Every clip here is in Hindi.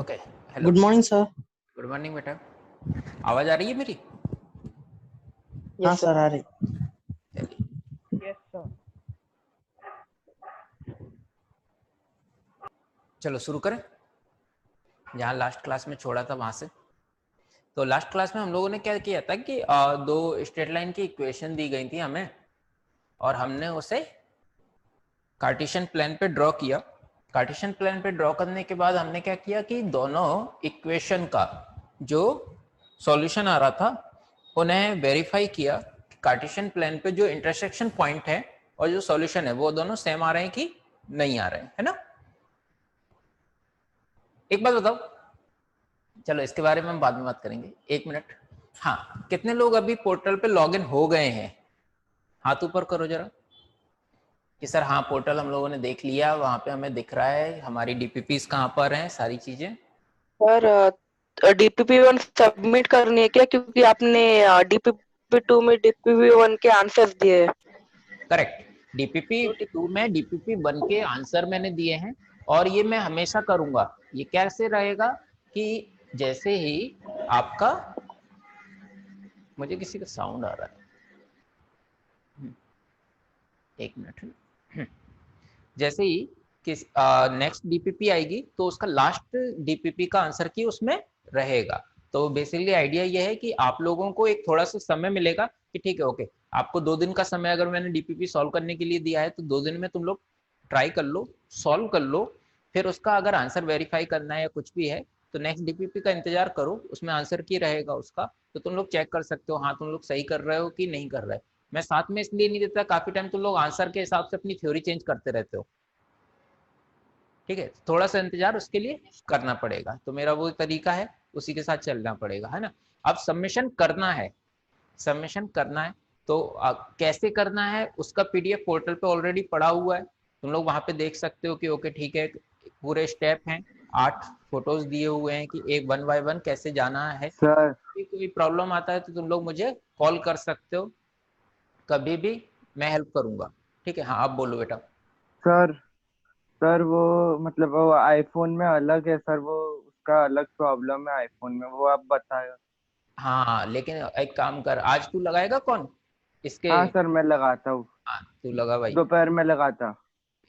Okay, hello, good morning sir. Good morning बेटा। आवाज आ रही है मेरी? हाँ यस सर, आ रही। Yes sir. चलो शुरू करें, जहाँ लास्ट क्लास में छोड़ा था वहां से। तो लास्ट क्लास में हम लोगों ने क्या किया था कि दो स्ट्रेट लाइन की इक्वेशन दी गई थी हमें, और हमने उसे कार्टेशियन प्लेन पे ड्रॉ किया। कार्टेशियन प्लेन पे ड्रॉ करने के बाद हमने क्या किया कि दोनों इक्वेशन का जो सॉल्यूशन आ रहा था उन्हें वेरीफाई किया। कार्टेशियन प्लेन पे जो इंटरसेक्शन पॉइंट है और जो सॉल्यूशन है वो दोनों सेम आ रहे हैं कि नहीं आ रहे हैं, है ना। एक बात बताओ, चलो इसके बारे में हम बाद में बात करेंगे, 1 मिनट। हाँ, कितने लोग अभी पोर्टल पे लॉगिन हो गए हैं? हाथ ऊपर करो जरा कि सर हाँ, पोर्टल हम लोगों ने देख लिया, वहां पे हमें दिख रहा है हमारी डीपीपीस कहाँ पर हैं, सारी चीजें। सर DPP1 सबमिट करनी है क्या, क्योंकि आपने DPP2 में DPP1 के आंसर्स दिए हैं। करेक्ट, DPP2 में DPP1 के आंसर मैंने दिए हैं, और ये मैं हमेशा करूंगा। ये कैसे रहेगा कि जैसे ही आपका, मुझे किसी का साउंड आ रहा है, 1 मिनट। जैसे ही किस नेक्स्ट डीपीपी आएगी तो उसका लास्ट डीपीपी का आंसर की उसमें रहेगा। तो बेसिकली आइडिया ये है कि आप लोगों को एक थोड़ा सा समय मिलेगा कि ठीक है, ओके, आपको 2 दिन का समय अगर मैंने डीपीपी सॉल्व करने के लिए दिया है तो 2 दिन में तुम लोग ट्राई कर लो, सॉल्व कर लो। फिर उसका अगर आंसर वेरीफाई करना है या कुछ भी है तो नेक्स्ट डीपीपी का इंतजार करो, उसमें आंसर की रहेगा उसका, तो तुम लोग चेक कर सकते हो हाँ तुम लोग सही कर रहे हो कि नहीं कर रहे। मैं साथ में इसलिए नहीं देता, काफी टाइम तुम लोग आंसर के हिसाब से अपनी थ्योरी चेंज करते रहते हो, ठीक है। थोड़ा सा इंतजार उसके लिए करना पड़ेगा, तो मेरा वो तरीका है, उसी के साथ चलना पड़ेगा, है ना। अब सबमिशन करना है, सबमिशन करना है तो कैसे करना है उसका पीडीएफ पोर्टल पे ऑलरेडी पड़ा हुआ है, तुम लोग वहां पे देख सकते हो कि ओके ठीक है, पूरे स्टेप हैं, 8 फोटोज दिए हुए हैं कि एक 1 बाय 1 कैसे जाना है। सर कोई प्रॉब्लम आता है तो तुम लोग मुझे कॉल कर सकते हो, कभी भी मैं हेल्प करूंगा, ठीक है। हाँ, आप बोलो बेटा। सर सर वो मतलब वो आईफोन में अलग है सर, वो उसका अलग प्रॉब्लम है आईफोन में, वो आप बताए। हाँ, लेकिन एक काम कर, आज तू लगाएगा कौन इसके? हाँ सर, मैं लगाता हूँ, हाँ, तू लगा भाई, दोपहर में लगाता।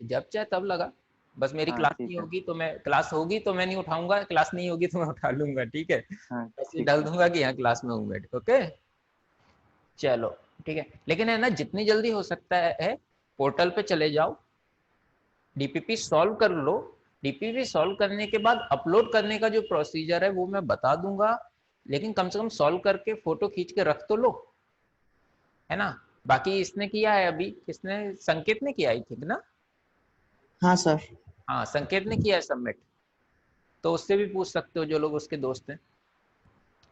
जब चाहे तब लगा। बस मेरी हाँ क्लास ठीक नहीं है। होगी तो मैं, क्लास होगी तो मैं नहीं उठाऊंगा, क्लास नहीं होगी तो मैं उठा लूंगा, ठीक है। हाँ ऐसे ठीक डाल है। दूंगा कि यहाँ क्लास में हूँ बैठ, ओके। चलो ठीक है, लेकिन है ना, जितनी जल्दी हो सकता है पोर्टल पे चले जाओ, डीपीपी सॉल्व कर लो। डीपीपी सॉल्व करने के बाद अपलोड करने का जो प्रोसीजर है वो मैं बता दूंगा, लेकिन कम से कम सॉल्व करके फोटो खींच के रख तो लो, है ना। बाकी इसने किया है अभी, किसने, संकेत ने किया, आई थिंक ना। हाँ सर। हाँ, संकेत ने किया है सबमिट, तो उससे भी पूछ सकते हो जो लोग उसके दोस्त हैं।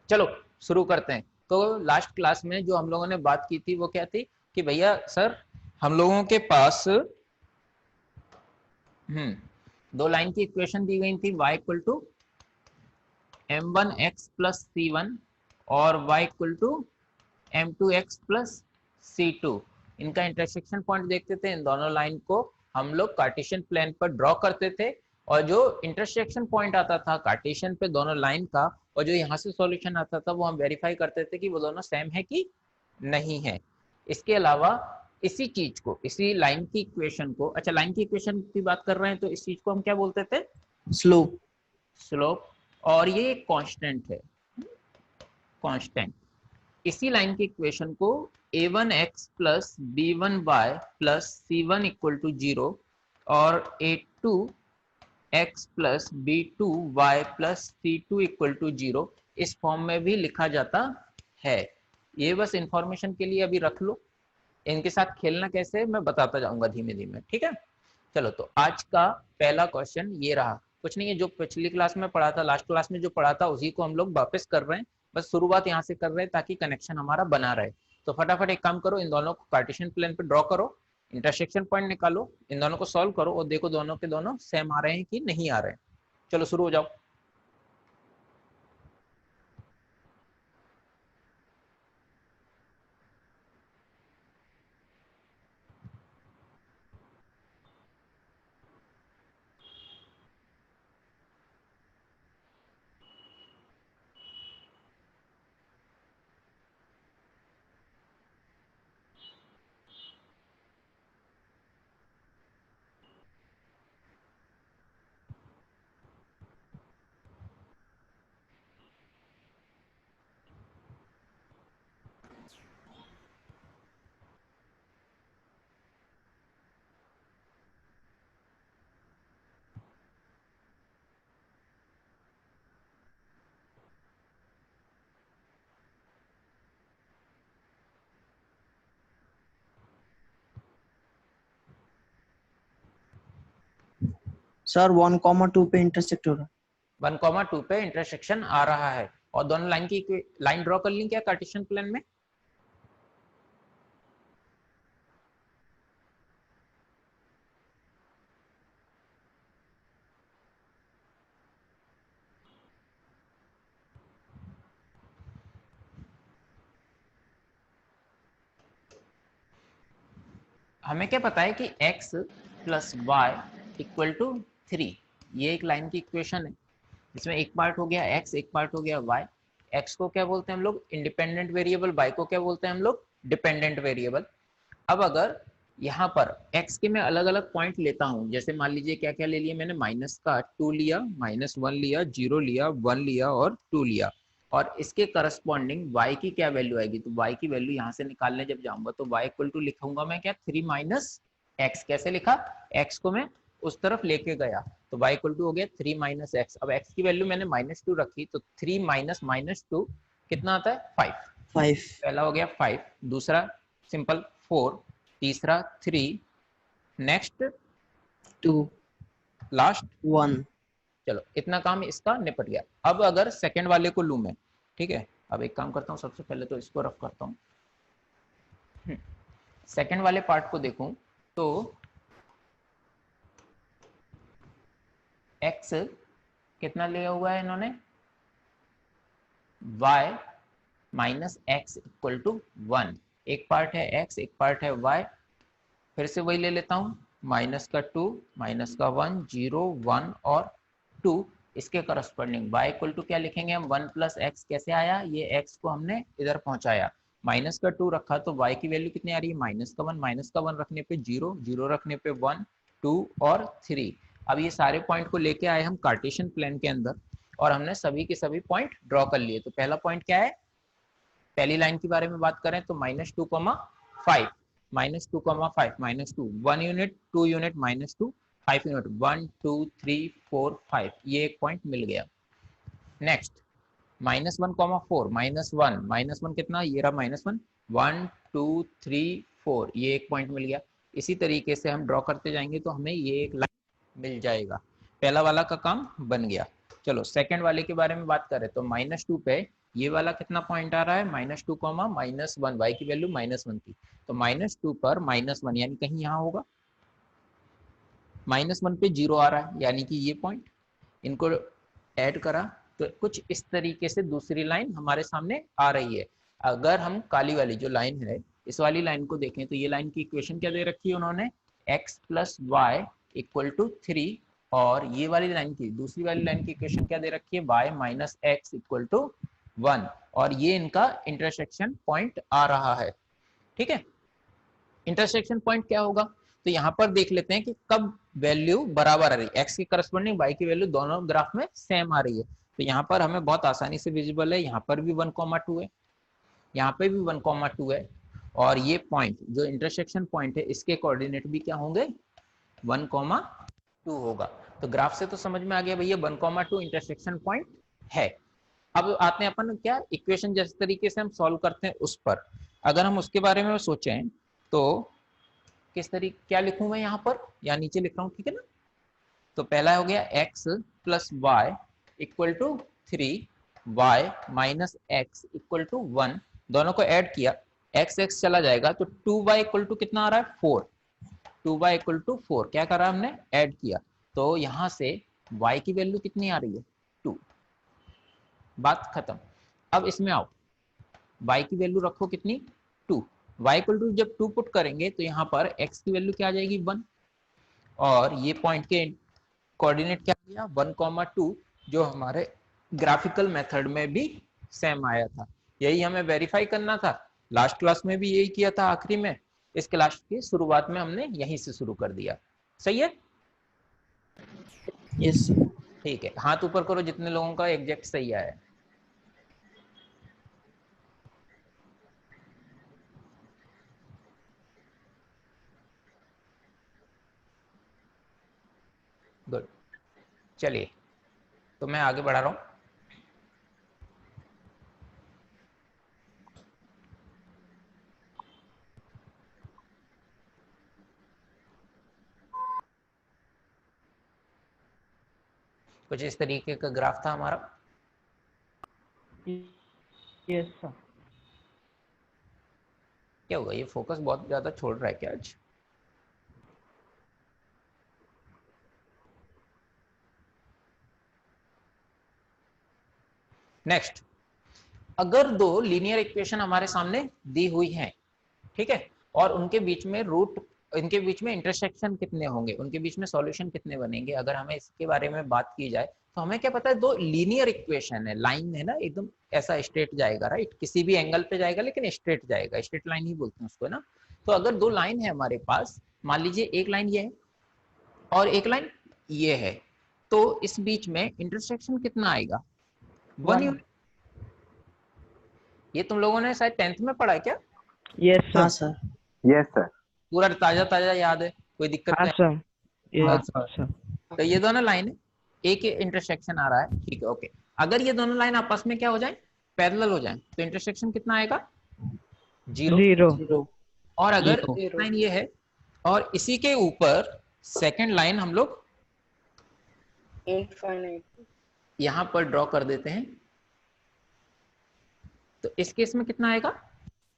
चलो शुरू करते हैं। तो लास्ट क्लास में जो हम लोगों ने बात की थी वो क्या थी कि भैया सर, हम लोगों के पास दो लाइन की इक्वेशन दी गई थी, y equal to m1x plus c1 और y equal to m2x plus c2। इनका इंटरसेक्शन पॉइंट देखते थे, इन दोनों लाइन को हम लोग कार्टेशियन प्लेन पर ड्रॉ करते थे, और जो इंटरसेक्शन पॉइंट आता था कार्टेशियन पे दोनों लाइन का, और जो यहाँ से सॉल्यूशन आता था वो हम वेरीफाई करते थे कि वो दोनों सेम है कि नहीं है। इसके अलावा इसी चीज को, इसी लाइन की इक्वेशन को, अच्छा लाइन की इक्वेशन की बात कर रहे हैं तो इस चीज को हम क्या बोलते थे? स्लोप। स्लोप। और ये कांस्टेंट है, कांस्टेंट। इसी लाइन की इक्वेशन को a1x plus b1y plus c1 equal to 0 और a2x plus b2y plus c2 equal to 0 इस फॉर्म में भी लिखा जाता है। ये बस इंफॉर्मेशन के लिए अभी रख लो, इनके साथ खेलना कैसे मैं बताता जाऊंगा धीमे धीमे, ठीक है। चलो, तो आज का पहला क्वेश्चन ये रहा, कुछ नहीं है, जो पिछली क्लास में पढ़ा था, लास्ट क्लास में जो पढ़ा था उसी को हम लोग वापस कर रहे हैं, बस शुरुआत यहाँ से कर रहे हैं ताकि कनेक्शन हमारा बना रहे। तो फटाफट एक काम करो, इन दोनों को कार्टेशियन प्लेन पे ड्रॉ करो, इंटरसेक्शन पॉइंट निकालो, इन दोनों को सॉल्व करो और देखो दोनों के दोनों सेम आ रहे हैं कि नहीं आ रहे हैं। चलो शुरू हो जाओ। सर 1,2 पे इंटरसेक्ट हो रहा है। 1,2 पे इंटरसेक्शन आ रहा है और दोनों लाइन की लाइन ड्रॉ कर ली क्या कार्टेशियन प्लेन में? हमें क्या पता है कि x plus y equal to 3, ये एक लाइन की इक्वेशन है। इसमें एक पार्ट हो गया x, एक पार्ट हो गया y। x को क्या बोलते हैं हम लोग? Independent variable. y को क्या बोलते हैं हम लोग? Dependent variable. अब अगर यहाँ पर x के मैं अलग अलग पॉइंट लेता हूँ, जैसे मान लीजिए क्या क्या ले लिया मैंने, -2 लिया, -1 लिया, 0 लिया, 1 लिया और 2 लिया, और इसके करस्पॉन्डिंग y की क्या वैल्यू आएगी? तो y की वैल्यू यहाँ से निकालने जब जाऊंगा तो y इक्वल टू लिखूंगा मैं क्या? 3 माइनस एक्स। कैसे लिखा? x को मैं उस तरफ लेके गया तो y इक्वल टू हो गया 3 माइनस एक्स। अब x की वैल्यू मैंने -2 रखी तो 3 माइनस -2 कितना आता है? 5। 5 पहला हो गया 5, दूसरा सिंपल 4, तीसरा 3, नेक्स्ट 2 लास्ट 1। चलो इतना काम इसका निपट गया। अब अगर सेकंड वाले को लूं मैं, ठीक है, अब एक काम करता हूँ, सबसे पहले तो इसको रफ करता हूँ। सेकंड वाले पार्ट को देखूं तो x कितना लिया हुआ है इन्होंने? y minus x equal to 1। एक पार्ट है x, एक पार्ट है y। फिर से वही ले लेता हूँ, माइनस का 2, माइनस का 1, 0, 1 और 2। इसके करस्पॉन्डिंग y इक्वल टू क्या लिखेंगे हम? 1 प्लस एक्स। कैसे आया? ये x को हमने इधर पहुंचाया, माइनस का 2 रखा तो y की वैल्यू कितनी आ रही है? माइनस का 1, माइनस का 1 रखने पे 0, 0 रखने पे 1, 2 और 3। अब ये सारे पॉइंट को लेके आए हम कार्टेशियन प्लेन के अंदर और हमने सभी के सभी पॉइंट ड्रॉ कर लिए। तो पहला पॉइंट क्या है? पहली लाइन के बारे में बात करें तो -2,5, -2,5, -2, 1 यूनिट, 2 यूनिट, -2, 5 यूनिट, 1 2 3 4 5, ये एक पॉइंट मिल गया। नेक्स्ट -1,4, -1 कितना? ये रहा -1, 1 2 3 4, ये एक पॉइंट मिल गया। इसी तरीके से हम ड्रॉ करते जाएंगे तो हमें ये एक लाइन मिल जाएगा। पहला वाला का काम बन गया। चलो सेकंड वाले के बारे में बात करें तो -2 पे ये वाला कितना पॉइंट आ रहा है? -2, -1, y की वैल्यू -1 थी तो -2 पर -1 यानी कहीं यहाँ होगा। -1 पे 0 आ रहा है यानी कि ये पॉइंट, इनको ऐड करा तो कुछ इस तरीके से दूसरी लाइन हमारे सामने आ रही है। अगर हम काली वाली जो लाइन है, इस वाली लाइन को देखें तो ये लाइन की इक्वेशन क्या दे रखी है उन्होंने? x plus y equal to 3, और ये वाली लाइन की, दूसरी वाली लाइन की इक्वेशन क्या दे रखी है? y minus x equal to 1, और ये इनका इंटरसेक्शन पॉइंट आ रहा है। ठीक है, इंटरसेक्शन पॉइंट क्या होगा? तो यहाँ पर देख लेते हैं कि कब वैल्यू बराबर आ रही है, x की करस्पॉन्डिंग y की वैल्यू दोनों ग्राफ में सेम आ रही है। तो यहाँ पर हमें बहुत आसानी से विजिबल है, यहाँ पर भी 1,2 है, यहाँ पे भी 1,2 है, और ये पॉइंट जो इंटरसेक्शन पॉइंट है इसके कोऑर्डिनेट भी क्या होंगे? 1,2 होगा। तो ग्राफ से तो समझ में आ गया भैया 1,2 इंटरसेक्शन पॉइंट है। अब आते हैं अपन क्या इक्वेशन जिस तरीके से हम सॉल्व करते हैं उस पर। अगर हम उसके बारे में सोचें तो किस तरीके, क्या लिखूं मैं यहाँ पर या नीचे लिख रहा हूँ, ठीक है ना? तो पहला हो गया x plus y equal to 3, y minus x equal to 1, दोनों को ऐड किया, x x चला जाएगा तो 2y इक्वल टू कितना आ रहा है? 4। 2y इक्वल टू 4 क्या करा हमने? ऐड किया, तो यहाँ से y की वैल्यू कितनी आ रही है? 2। बात खत्म। अब इसमें आओ, y की वैल्यू रखो कितनी? 2। y इक्वल टू जब 2 पुट करेंगे तो यहाँ पर x की वैल्यू क्या आ जाएगी? 1, और ये पॉइंट के कोऑर्डिनेट क्या दिया? 1,2, जो हमारे ग्राफिकल मेथड में भी सेम आया था। यही हमें वेरीफाई करना था, लास्ट क्लास में भी यही किया था आखिरी में, इस क्लास की शुरुआत में हमने यहीं से शुरू कर दिया। सही है? यस। ठीक है, हाथ ऊपर करो जितने लोगों का एग्जैक्ट सही आया है। गुड, चलिए तो मैं आगे बढ़ा रहा हूँ। कुछ इस तरीके का ग्राफ था हमारा। Yes sir. क्या होगा, ये फोकस बहुत ज्यादा छोड़ रहा है क्या आज? नेक्स्ट, अगर दो लीनियर इक्वेशन हमारे सामने दी हुई हैं, ठीक है, और उनके बीच में रूट, इनके बीच में इंटरसेक्शन कितने होंगे, उनके बीच में सॉल्यूशन कितने बनेंगे, अगर हमें इसके बारे में बात की जाए तो हमें क्या पता है, दो लीनियर इक्वेशन है, लाइन है ना, एकदम ऐसा स्ट्रेट जाएगा, राइट, किसी भी एंगल पे जाएगा लेकिन स्ट्रेट जाएगा, स्ट्रेट लाइन ही बोलते हैं उसको ना। तो अगर दो लाइन है हमारे पास, मान लीजिए एक लाइन ये है और एक लाइन ये है, तो इस बीच में इंटरसेक्शन कितना आएगा, 1 यूनिट। ये तुम लोगों ने शायद 10th में पढ़ा है क्या? यस हाँ सर। Yes sir. पूरा ताजा ताजा याद है, कोई दिक्कत हाँ नहीं? सर। Yes sir. तो ये दोनों लाइन है, एक इंटरसेक्शन आ रहा है, ठीक है, ओके। अगर ये दोनों लाइन आपस में क्या हो जाए, पैरेलल हो जाए, तो इंटरसेक्शन कितना आएगा, 0। और अगर लाइन ये है और इसी के ऊपर सेकंड लाइन हम लोग इनफाइनाइट यहां पर ड्रॉ कर देते हैं, तो इस केस में कितना आएगा,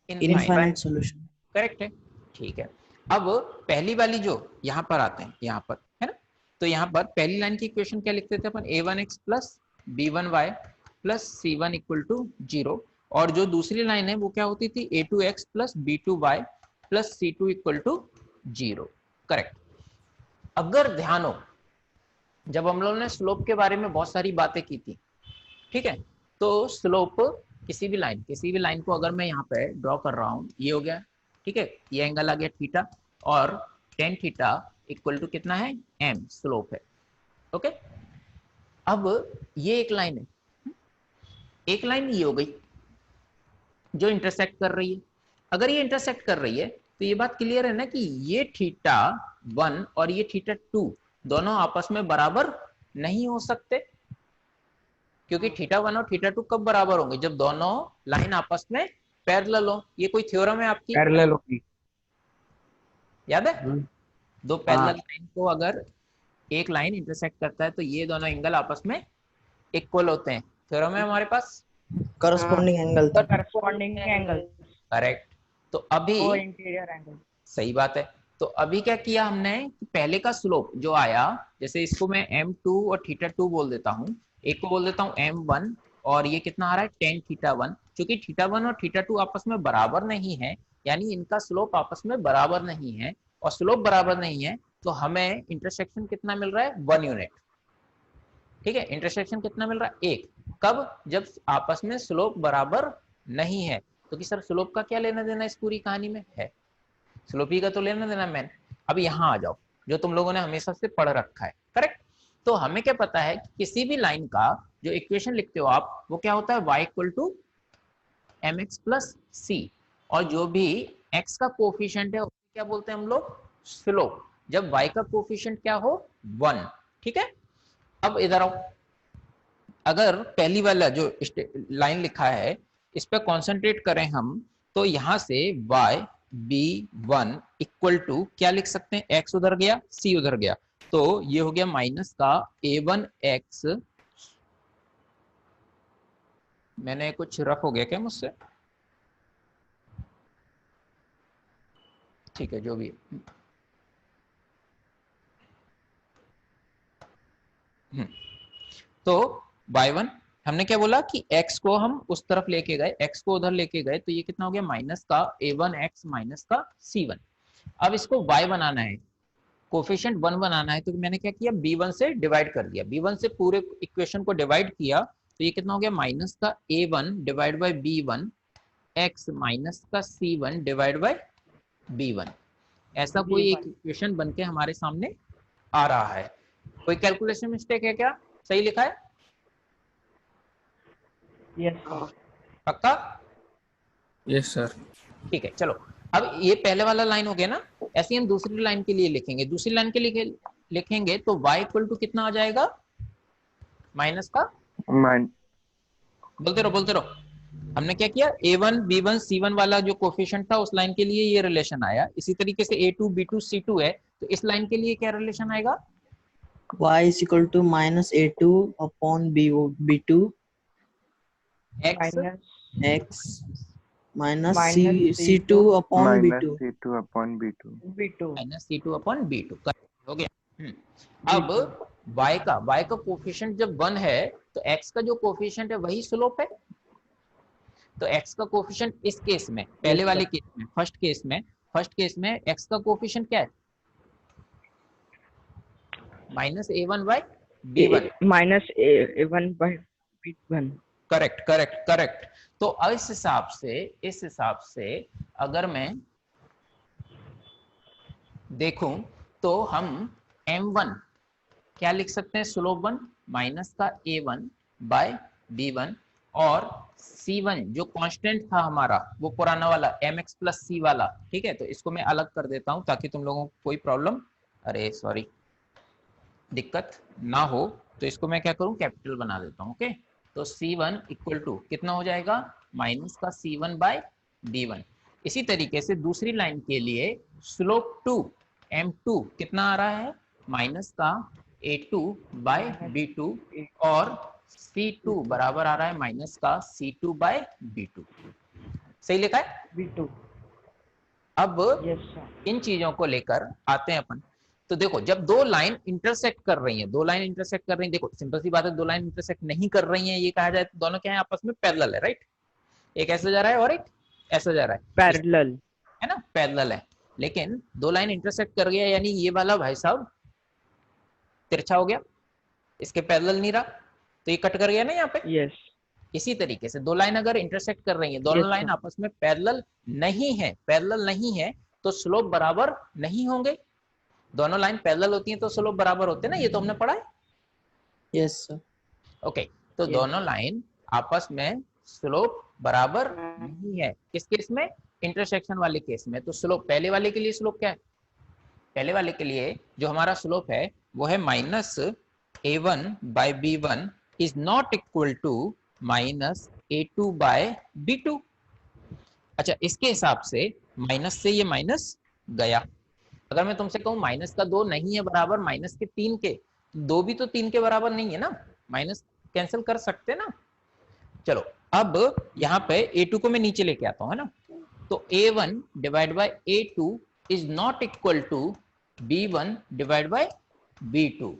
इनफाइनाइट सॉल्यूशन। करेक्ट है, ठीक है। अब पहली वाली जो यहाँ पर आते हैं, यहाँ पर है ना, तो यहाँ पर पहली लाइन की इक्वेशन क्या लिखते थे अपन, a1x plus b1y plus c1 equal to 0, और जो दूसरी लाइन है वो क्या होती थी, a2x plus b2y plus c2 equal to 0, correct. अगर ध्यान हो, जब हम लोगों ने स्लोप के बारे में बहुत सारी बातें की थी, ठीक है, तो स्लोप किसी भी लाइन को अगर मैं यहाँ पे ड्रॉ कर रहा हूँ, ये हो गया, ठीक है, ये एंगल आ गया थीटा, और tan थीटा इक्वल टू कितना है, m स्लोप है, ओके। अब ये एक लाइन है, एक लाइन ये हो गई जो इंटरसेक्ट कर रही है। अगर ये इंटरसेक्ट कर रही है तो ये बात क्लियर है ना कि ये थीटा 1 और ये थीटा 2 दोनों आपस में बराबर नहीं हो सकते, क्योंकि थीटा 1 और थीटा 2 कब बराबर होंगे, जब दोनों लाइन आपस में पैरेलल हो। ये कोई थ्योरम है आपकी, पैरेलल होगी, याद है? दो पैरेलल लाइन को अगर एक लाइन इंटरसेक्ट करता है तो ये दोनों एंगल आपस में इक्वल होते हैं, थ्योरम है हमारे पास, corresponding angle. Corresponding angle, correct. तो अभी वो इंटीरियर एंगल, सही बात है। तो अभी क्या किया हमने, पहले का स्लोप जो आया, जैसे इसको मैं m2 और थीटा 2 बोल देता हूँ, एक को बोल देता हूँ m1, और ये कितना आ रहा है, tan थीटा 1। क्योंकि थीटा 1 और थीटा 2 आपस में बराबर नहीं है, यानी इनका स्लोप आपस में बराबर नहीं है, और स्लोप बराबर नहीं है तो हमें इंटरसेक्शन कितना मिल रहा है, 1 यूनिट, ठीक है। इंटरसेक्शन कितना मिल रहा है, 1। कब, जब आपस में स्लोप बराबर नहीं है। तो कि सर स्लोप का क्या लेना देना इस पूरी कहानी में है, स्लोपी का तो लेना देना मैन। अब यहाँ आ जाओ, जो तुम लोगों ने हमेशा से पढ़ रखा है, करेक्ट। तो हमें क्या पता है कि किसी भी लाइन का जो इक्वेशन लिखते हो आप, वो क्या होता है, y equal to mx plus c, और जो भी x का कोफिशिएंट है उसको क्या बोलते हैं हम लोग, स्लोप, जब y का कोफिशिएंट क्या हो, 1, ठीक है। अब इधर आओ, अगर पहली वाला जो लाइन लिखा है इस पे कॉन्सेंट्रेट करें हम, तो यहां से b1 इक्वल टू क्या लिख सकते हैं, x उधर गया, c उधर गया, तो ये हो गया माइनस का a1x, मैंने कुछ रफ हो गया क्या मुझसे, ठीक है, जो भी तो y1 हमने क्या बोला कि x को हम उस तरफ लेके गए, x को उधर लेके गए, तो ये कितना हो गया, माइनस का a1x माइनस का c1। अब इसको y बनाना है, कोफिशिएंट 1 बनाना है, तो मैंने क्या किया, b1 से डिवाइड कर दिया, b1 से पूरे इक्वेशन को डिवाइड किया, तो ये कितना हो गया, माइनस का a1 divide bye b1 x minus का c1 डिवाइड बाय b1। ऐसा कोई एक इक्वेशन बनके हमारे सामने आ रहा है। कोई कैलकुलेशन मिस्टेक है क्या, सही लिखा है? यस पक्का? Yes sir. ठीक है, चलो अब ये पहले वाला लाइन हो गया ना, ऐसे हम दूसरी लाइन के लिए लिखेंगे। दूसरी लाइन के लिए लिखेंगे तो y इक्वल टू कितना आ जाएगा, माइनस का, बोलते रहो। हमने क्या किया, a1 b1 c1 वाला जो कोफिशिएंट था उस लाइन के लिए ये रिलेशन आया। इसी तरीके से a2 b2 c2 है, तो इस लाइन के लिए क्या रिलेशन आएगा, Y is equal to minus A2 upon B2 x minus X minus minus C2 upon minus B2. C2 upon B2। B2 minus C2 upon B2 हो गया। अब y का कोफिशिएंट जब 1 है तो x का जो कोफिशिएंट है वही स्लोप है। तो x का कोफिशिएंट इस केस में, पहले वाले केस में, फर्स्ट केस में x का कोफिशिएंट क्या है? Minus A1 by B1। minus A1 by B1 correct. तो इस हिसाब से अगर मैं देखूं तो हम M1 क्या लिख सकते हैं? स्लोप 1 माइनस का A1 बाय B1 और C1 जो कांस्टेंट था हमारा वो पुराना वाला mx प्लस c वाला। ठीक है, तो इसको मैं अलग कर देता हूं ताकि तुम लोगों को कोई प्रॉब्लम दिक्कत ना हो। तो इसको मैं क्या करूं? कैपिटल बना देता हूं। ओके, तो C1 इक्वल टू कितना हो जाएगा? माइनस का C1 बाय B1। इसी तरीके से दूसरी लाइन के लिए स्लोप 2 M2 कितना आ रहा है? माइनस का A2 बाय B2 और C2 बराबर आ रहा है माइनस का C2 बाय B2। सही लिखा है? B2 अब yes sir इन चीजों को लेकर आते हैं अपन। तो देखो, जब दो लाइन इंटरसेक्ट कर रही हैं, देखो सिंपल सी बात है, दो लाइन इंटरसेक्ट नहीं कर रही हैं ये कहा जाए तो दोनों क्या है? आपस में पैरेलल है, राइट? एक ऐसे जा रहा है और एक ऐसे जा रहा है, parallel है ना? पैरेलल है। लेकिन दो लाइन इंटरसेक्ट कर गया यानी ये वाला भाई साहब तिरछा हो गया, इसके पैरेलल नहीं रहा, तो ये कट कर गया ना यहाँ पे। yes इसी तरीके से दो लाइन अगर इंटरसेक्ट कर रही हैं, दोनों लाइन आपस में पैरेलल नहीं है तो स्लोप बराबर नहीं होंगे। दोनों लाइन पैरेलल होती हैं तो स्लोप बराबर होते हैं ना, ये तो हमने पढ़ा है। Yes sir. ओके, तो दोनों लाइन आपस में स्लोप बराबर नहीं है। किस केस में? इंटरसेक्शन वाले केस में। तो स्लोप पहले वाले के लिए स्लोप क्या है? पहले वाले के लिए जो हमारा स्लोप है वो है minus A1 by B1 is not equal to minus A2 by B2। अच्छा, इसके हिसाब से माइनस से ये माइनस गया। अगर मैं तुमसे कहूं माइनस का 2 नहीं है बराबर माइनस के 3 के, 2 भी तो 3 के बराबर नहीं है ना, माइनस कैंसिल कर सकते ना। चलो, अब यहाँ पे A2 को मैं नीचे लेके आता हूँ, है ना? तो A1 divide by A2 is not equal to B1 divide by B2।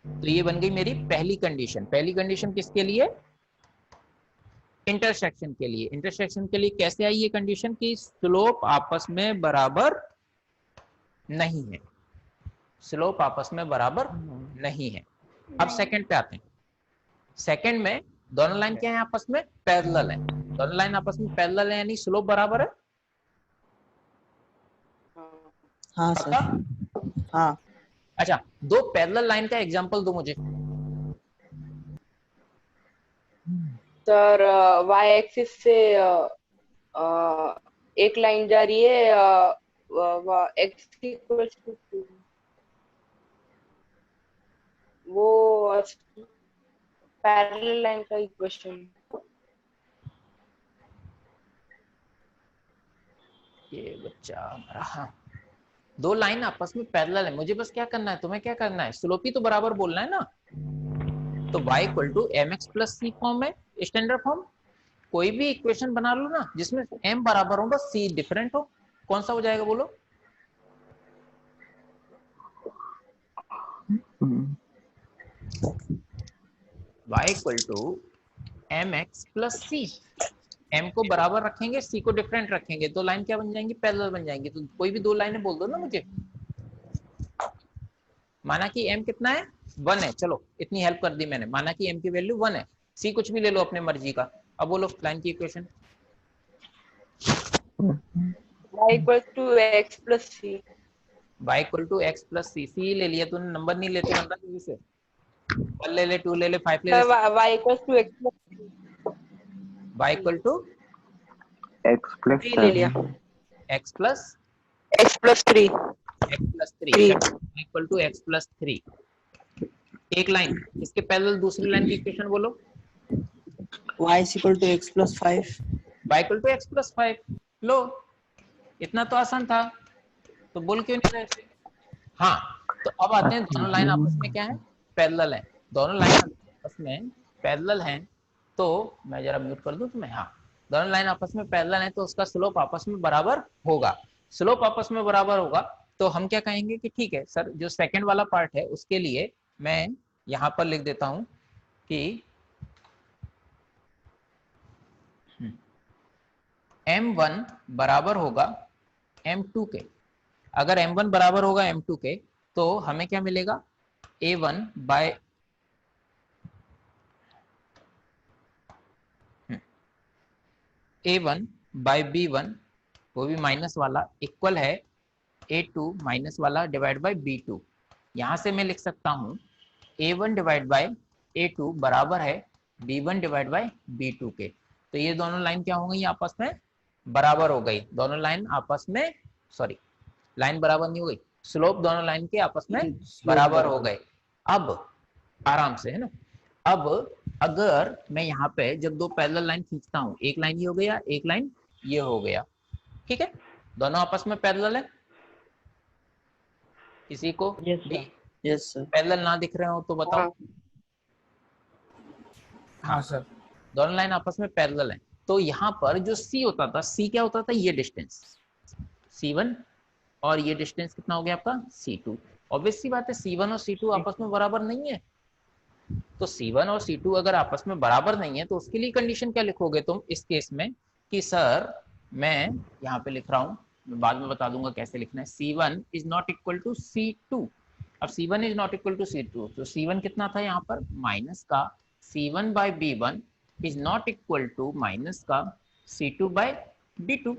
तो ये बन गई मेरी पहली कंडीशन किसके लिए? इंटरसेक्शन के लिए। इंटरसेक्शन के लिए कैसे आई ये कंडीशन कि स्लोप आपस में बराबर नहीं है, स्लोप आपस में बराबर नहीं है। अब सेकंड पे आते हैं। सेकंड में दोनों लाइन क्या है? आपस में पैरेलल है। दोनों लाइन आपस में पैरेलल है यानी स्लोप बराबर है। हाँ पक्का? सर। हाँ अच्छा, दो पैरेलल लाइन का एग्जांपल दो मुझे। सर y एक्सिस से एक लाइन जा रही है x इक्वल्स टू 2, वो पैरेलल लाइन का इक्वेशन। ये बच्चा हमारा, हाँ, दो लाइन आपस में पैरेलल है, मुझे बस क्या करना है, तुम्हें क्या करना है? स्लोप ही तो बराबर बोलना है ना। तो y equal to mx plus c form है, स्टैंडर्ड फॉर्म। कोई भी इक्वेशन बना लो ना जिसमें m बराबर हो बस c डिफरेंट हो, कौन सा हो जाएगा बोलो? y equal to mx plus c। m को बराबर रखेंगे, c को डिफरेंट रखेंगे, तो लाइन क्या बन जाएंगी? पैरेलल बन जाएंगी। तो कोई भी दो लाइनें बोल दो ना मुझे। माना कि m कितना है? 1 है। चलो, इतनी हेल्प कर दी मैंने। माना कि m की वैल्यू 1 है, c कुछ भी ले लो अपने मर्जी का। अब बोलो लाइन की equation. y equal to x plus c। y equal to x plus c। c ले लिया तूने, नंबर नहीं लेते बंदा जल्दी से। 1 ले ले, 2 ले ले, 5 ले ले। y equal to x plus y equal to x plus 3 ले लिया। x plus x plus 3 y equal to x plus 3। एक लाइन, इसके पैरेलल दूसरी लाइन की इक्वेशन बोलो। y is equal to x plus 5. y equal to x plus 5। लो, इतना तो आसान था, तो बोल क्यों नहीं रहे? हाँ, तो अब आते हैं, दोनों लाइन आपस में क्या है? पैरेलल हैं, दोनों लाइन आपस में पैरेलल हैं, तो मैं जरा म्यूट कर दूं तो मैं, हाँ, दोनों लाइन आपस में पैरेलल हैं तो उसका स्लोप आपस में बराबर होगा। स्लोप आपस में बराबर होगा तो हम क्या कहेंगे कि ठीक है सर, जो सेकंड वाला पार्ट है उसके लिए मैं यहां पर लिख देता हूं कि M1 बराबर होगा M2 के। अगर M1 बराबर होगा M2 के तो हमें क्या मिलेगा, A1 bye A1 by B1, वो भी माइनस वाला, इक्वल है A2 माइनस वाला डिवाइड बाय B2। यहां से मैं लिख सकता हूं A1 डिवाइड बाय A2 बराबर है B1 डिवाइड बाय B2 के। तो ये दोनों लाइन क्या हो गई, आपस में बराबर हो गई। दोनों लाइन आपस में, सॉरी लाइन बराबर नहीं हो गई, स्लोप दोनों लाइन के आपस में बराबर हो गए। अब आराम से, है ना, अब अगर मैं यहाँ पे जब दो पैरेलल लाइन खींचता हूँ, एक लाइन ये हो गया, एक लाइन ये हो गया, ठीक है, दोनों आपस में पैरेलल है। किसी को यस सर। पैरेलल ना दिख रहे हो तो बताओ। हाँ सर। दोनों लाइन आपस में पैरेलल है। तो यहाँ पर जो C होता था, C क्या होता था, ये डिस्टेंस C1, और ये डिस्टेंस कितना हो गया आपका C2। ऑब्वियस सी बात है C1 और C2 आपस में बराबर नहीं है, तो C1 और C2 अगर आपस में बराबर नहीं है तो उसके लिए कंडीशन क्या लिखोगे तुम इस केस में कि सर, मैं यहाँ पे लिख रहा हूँ, मैं बाद में बता दूंगा कैसे लिखना है, C1 is not equal to C2। अब C1 is not equal to C2, तो C1 कितना था यहाँ पर, माइनस का C1 by B1 is not equal to minus का C2 बाय B2।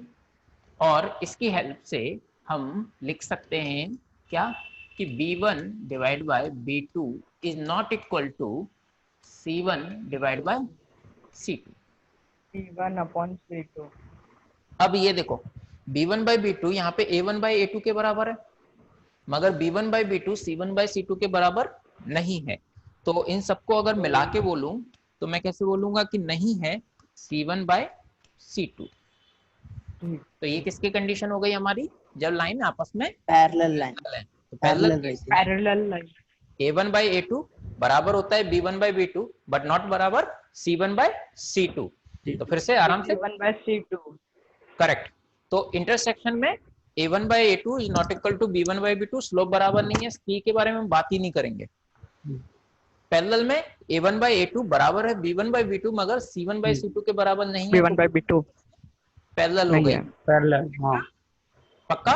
और इसकी हेल्प से हम लिख सकते हैं क्या कि B1 divide by B2 is not equal to C1 divide by C2। C1 upon C2। अब ये देखो B1 बाय B2 यहाँ पे A1 बाय A2 के बराबर है, मगर B1 by B2 C1 by C2 के बराबर नहीं है। तो इन सबको अगर मिला के बोलूं तो मैं कैसे बोलूंगा कि नहीं है C1 बाय C2। तो ये किसकी कंडीशन हो गई हमारी, जब लाइन आपस में पैरेलल लाइन, है। तो parallel line A1 by A2 बराबर होता है B1 by B2 but not बराबर C1 बाय C2। तो फिर से आराम से, C1 बाय C2 करेक्ट। तो इंटरसेक्शन में A1 by A2 is not equal to B1 by B2, slope बराबर नहीं है, C के बारे में हम बात ही नहीं करेंगे। पैरेलल में A1 बाय A2 बराबर है B1 बाय B2 मगर C1 बाय C2 के बराबर नहीं है, B1 बाय B2 पैरेलल हो गई। पैरेलल, हाँ। पक्का?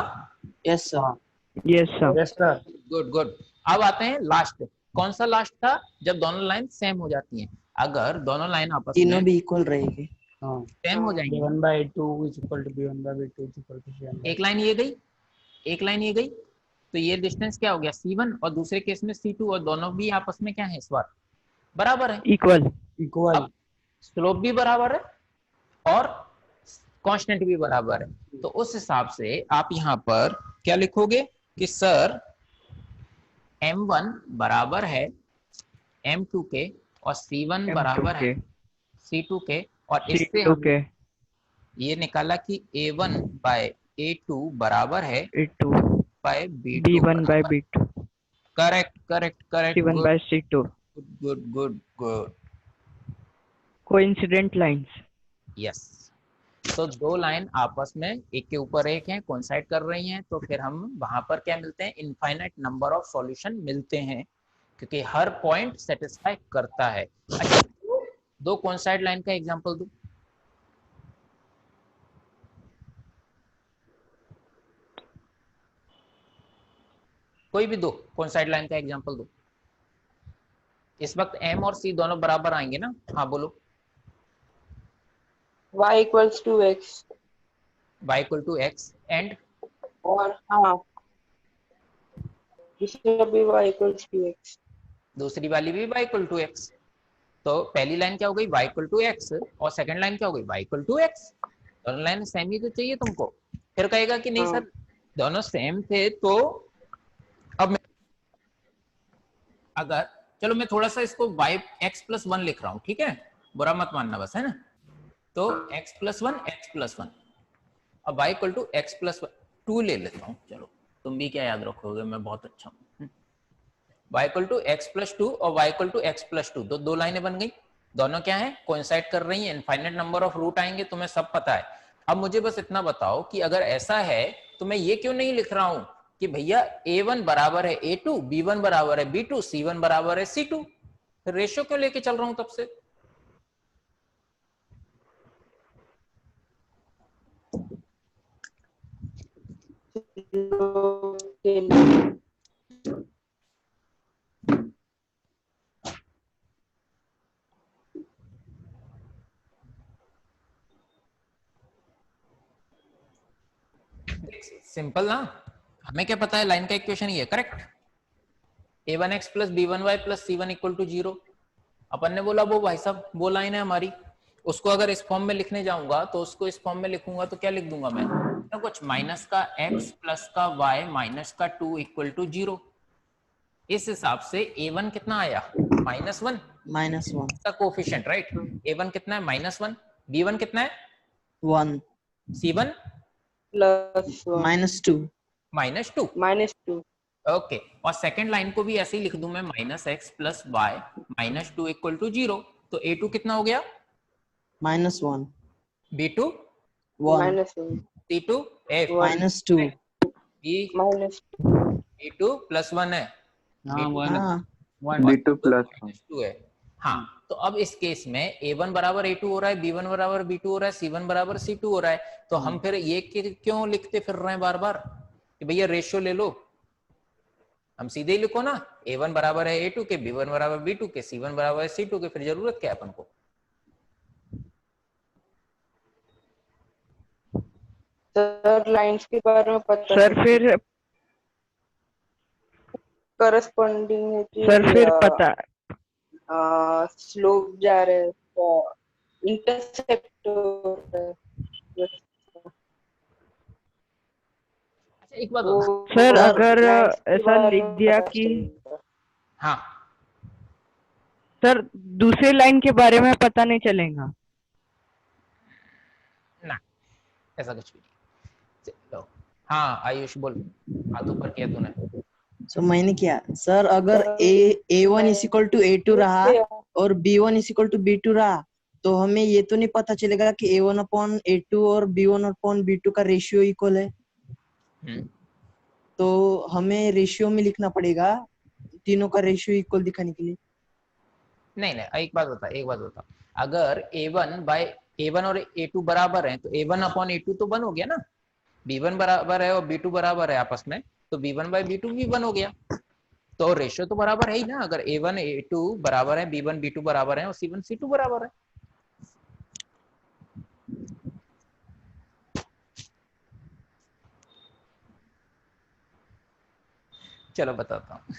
Yes sir. Yes sir. Yes sir. Good good. अब आते हैं लास्ट। कौन सा लास्ट था, जब दोनों लाइन सेम हो जाती हैं। अगर दोनों लाइन आपस तीनों में भी इक्वल रहेगी। हाँ, सेम हो जाएंगी, B1 by A2 is equal to B1 by B2 is equal to C1 by एक लाइन ये गई, एक लाइन ये गई, तो ये डिस्टेंस क्या हो गया C1, और दूसरे केस में C2, और दोनों भी आपस में क्या है इस बार बराबर है, इक्वल। इक्वल। अब स्लोप भी बराबर है और कांस्टेंट भी बराबर है। तो उस हिसाब से आप यहाँ पर क्या लिखोगे कि सर M1 बराबर है M2 के और C1 बराबर है C2 के, और इससे हमने ये निकाला कि A1 बाय A2 बराबर है A2 by B2। B1 by B2। Correct correct correct, C1 by C2। Good good good good, coincident lines. Yes. तो दो लाइन आपस में एक के ऊपर एक हैं, कोइंसाइड कर रही हैं, तो फिर हम वहां पर क्या मिलते हैं, इनफाइनाइट नंबर ऑफ सॉल्यूशन मिलते हैं, क्योंकि हर पॉइंट सेटिस्फाई करता है। अच्छा, दो कोइंसाइड लाइन का एग्जांपल दो। कोई भी दो कोइंसाइड लाइन का एग्जांपल दो। इस वक्त M और C दोनों बराबर आएंगे ना, हाँ बोलो। y equals to x y equal to x and और हाँ दूसरा भी y equals to x। दूसरी वाली भी y इक्वल टू एक्स। तो पहली लाइन क्या हो गई, y इक्वल टू एक्स, और सेकंड लाइन क्या हो गई, y इक्वल टू एक्स। दोनों लाइन सेम ही तो चाहिए तुमको। फिर कहेगा कि नहीं सर दोनों सेम थे, तो अब मैं अगर चलो मैं थोड़ा सा इसको y x+1 लिख रहा हूँ, ठीक है, बुरा मत मानना बस, है ना। तो x+1 x+1, अब y इक्वल टू x+2 ले लेता हूँ। चलो तुम भी क्या याद रखोगे, मैं बहुत अच्छा हूँ। y equal to x plus two और y equal to x plus two, तो दो लाइनें बन गई, दोनों क्या है, कोइंसाइड कर रही हैं, इनफाइनाइट नंबर ऑफ रूट आएंगे, तुम्हें सब पता है। अब मुझे बस इतना बताओ कि अगर ऐसा है तो मैं ये क्यों नहीं लिख रहा हूं कि भैया a1 बराबर है a2, b1 बराबर है b2, c1 बराबर है c2, रेशियो क्यों लेके चल रहा हूं तब से? सिंपल ना, हमें क्या पता है, लाइन का इक्वेशन ये है, correct, a1x plus b1y plus c1 equal to 0। अपन ने बोला वो भाई साहब वो लाइन है हमारी, उसको अगर इस फॉर्म में लिखने जाऊंगा तो उसको इस फॉर्म में लिखूंगा तो क्या लिख दूंगा मैं, तो कुछ माइनस का x प्लस का y माइनस का 2 इक्वल टू 0। इस हिसाब से a1 कितना आया, -1, -1 का कोफिशिएंट, राइट, a1 कितना है, -1, b1 कितना है, 1 c1 +1 -2 -2 ओके, और सेकंड लाइन को भी ऐसे ही लिख दूं मैं, -x plus y minus 2 equal to 0, तो a2 कितना हो गया, -1 b2 1 -1 c2 f -2 b b2 plus 1 है, हाँ b2 हाँ b2 प्लस -2 है। हाँ, तो अब इस केस में a1 बराबर a2 हो रहा है, b1 बराबर b2 हो रहा है, c1 बराबर c2 हो रहा है, तो हम फिर ये क्यों लिखते फिर रहे हैं बार बार कि भैया रेशियो ले लो, हम सीधे ही लिखो ना, a1 बराबर है a2 के, b1 बराबर b2 के, c1 बराबर है c2 के, फिर जरूरत क्या है अपन को? सर लाइंस के बारे में पता सर फिर करस्पॉन्डिंग है कि सर फिर पता स्लोप जा रहे हैं तो इंटरसेप्ट हो रहा है। अच्छा एक बात वो बता, सर सर, अगर lines के ऐसा बारे लिख में दिया पता कि चलेगा। हाँ सर दूसरे लाइन के बारे में पता नहीं चलेगा। ना, ऐसा कुछ भी नहीं, चलो हाँ आयुष बोल, हाथ ऊपर किया तूने, तो मैंने किया सर, अगर a1 is equal to a2 रहा और b1 is equal to b2 रहा तो हमें ये तो नहीं पता चलेगा कि a1 अपॉन a2 और b1 अपॉन b2 का रेशियो इक्वल है, तो हमें रेशियो में लिखना पड़ेगा तीनों का रेशियो इक्वल दिखाने के लिए। नहीं एक बात बता, अगर a1 और a2 बराबर हैं तो a1 अपॉन a2 तो 1 हो गया ना, b1 बराबर है और b2 बराबर है आपस में, तो b1 बाई b2 भी 1 हो गया, तो रेशियो तो बराबर है ही ना, अगर a1 a2 बराबर है, b1 b2 बराबर है और c1 c2 बराबर है। चलो बताता हूँ,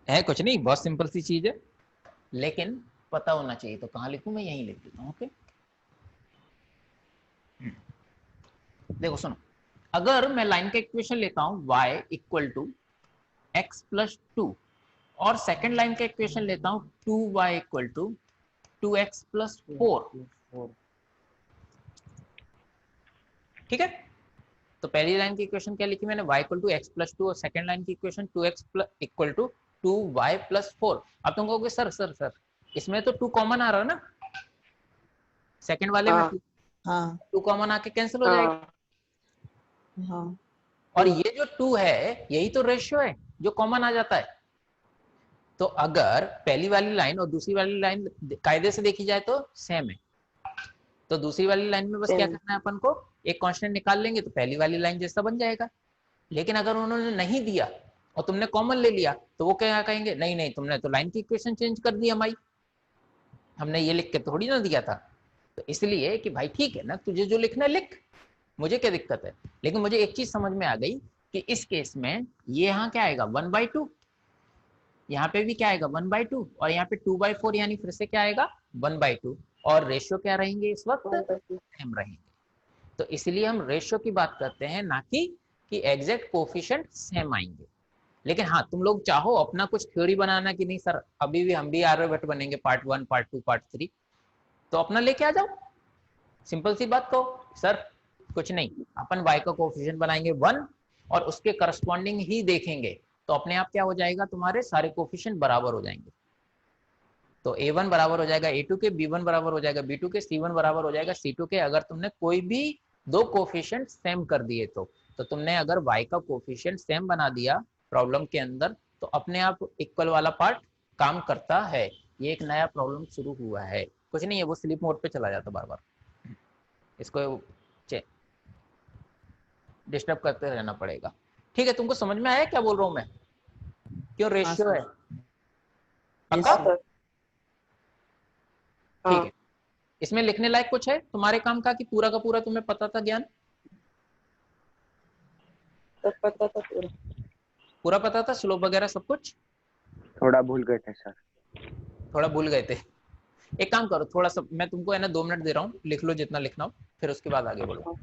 है कुछ नहीं, बहुत सिंपल सी चीज है, लेकिन पता होना चाहिए, तो कहाँ लिखूं, मैं यहीं लिख देता हूँ। ओके देखो सुनो, अगर मैं लाइन का इक्वेशन लेता हूं y equal to x plus 2 और सेकेंड लाइन का इक्वेशन लेता हूं 2y equal to 2x plus 4, ठीक है, तो पहली लाइन की इक्वेशन क्या लिखी मैंने, y equal to x plus 2 और सेकेंड लाइन की equation 2x equal to 2y plus 4। अब तुम कहोगे सर इसमें तो 2 कॉमन आ रहा है ना, सेकेंड वाले में 2 कॉमन आके कैंसिल हो जाएगा, हाँ और ये जो 2 है यही तो रेशियो है जो कॉमन आ जाता है। तो अगर पहली वाली लाइन और दूसरी वाली लाइन कायदे से देखी जाए तो सेम है, तो दूसरी वाली लाइन में बस क्या करना है अपन को, एक कांस्टेंट निकाल लेंगे तो पहली वाली लाइन जैसा बन जाएगा। लेकिन अगर उन्होंने नहीं दिया और तुमने कॉमन ले लिया तो वो क्या कहेंगे, नहीं तुमने तो लाइन की इक्वेशन चेंज कर दी हमारी, हमने ये लिख के थोड़ी ना दिया था। तो इसलिए कि भाई ठीक है ना, तुझे जो लिखना है लिख, मुझे क्या दिक्कत है, लेकिन मुझे एक चीज समझ में आ गई कि इस केस में ये यहाँ क्या आएगा 1/2, यहाँ पे भी क्या आएगा 1/2 और यहाँ पे 2/4, यानी फिर से क्या आएगा 1/2, और रेशियो क्या रहेंगे इस वक्त सेम रहेंगे। तो इसलिए हम रेशियो की बात करते हैं, ना कि एग्जैक्ट कोफिशिएंट सेम आएंगे। लेकिन हाँ तुम लोग चाहो अपना कुछ थ्योरी बनाना कि नहीं सर अभी भी हम भी आर्यभट्ट बनेंगे पार्ट 1 पार्ट 2 पार्ट 3, तो अपना लेके आ जाओ, सिंपल सी बात कहो सर कुछ नहीं, अपन y का कोफिशिएंट बनाएंगे 1 और उसके करस्पॉन्डिंग ही देखेंगे तो अपने आप क्या हो जाएगा, तुम्हारे सारे कोफिशिएंट बराबर हो जाएंगे। तो A1 बराबर हो जाएगा A2 के, B1 बराबर हो जाएगा B2 के, C1 बराबर हो जाएगा C2 के, अगर तुमने कोई भी दो कोफिशिएंट सेम कर दिए तो तुमने अगर y का कोफिशिएंट सेम बना दिया प्रॉब्लम के अंदर, तो अपने आप इक्वल वाला पार्ट काम करता है। ये एक नया प्रॉब्लम शुरू हुआ है, कुछ नहीं है, वो स्लीप मोड पे चला जाता बार बार, इसको डिस्टर्ब करते रहना पड़ेगा। ठीक है, तुमको समझ में आया क्या बोल रहा हूँ मैं, क्यों रेशियो है? यस पक्का? सर। ठीक है, इसमें लिखने लायक कुछ है तुम्हारे काम का कि पूरा का पूरा तुम्हें पता था ज्ञान? पता था पूरा। पूरा पता था, स्लोप वगैरह सब कुछ? थोड़ा भूल गए थे सर। थोड़ा भूल गए थे। एक काम करो, थोड़ा सा मैं तुमको है ना 2 मिनट दे रहा हूँ, लिख लो जितना लिखना हो, फिर उसके बाद आगे बोलो।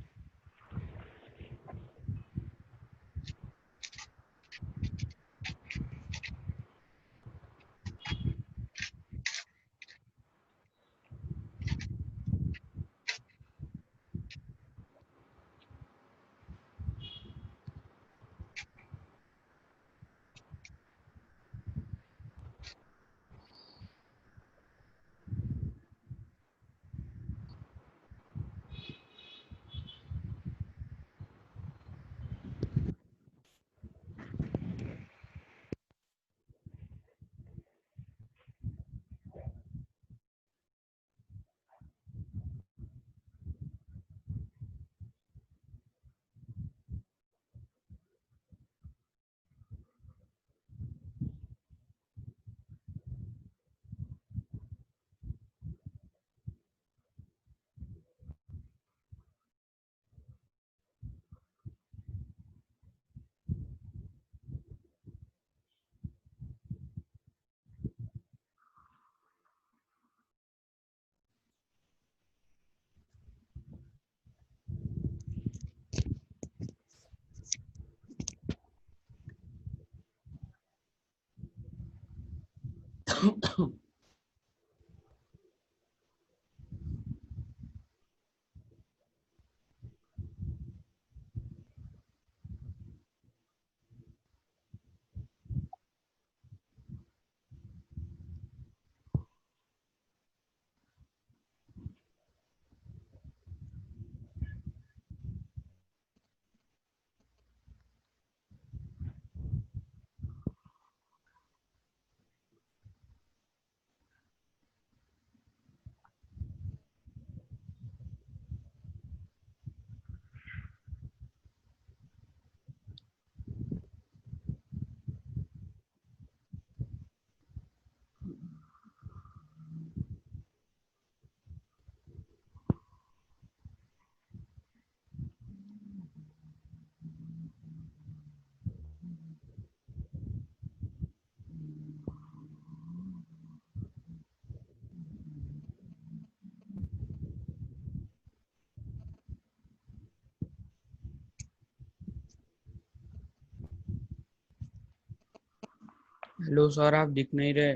हेलो सर, आप दिख नहीं रहे।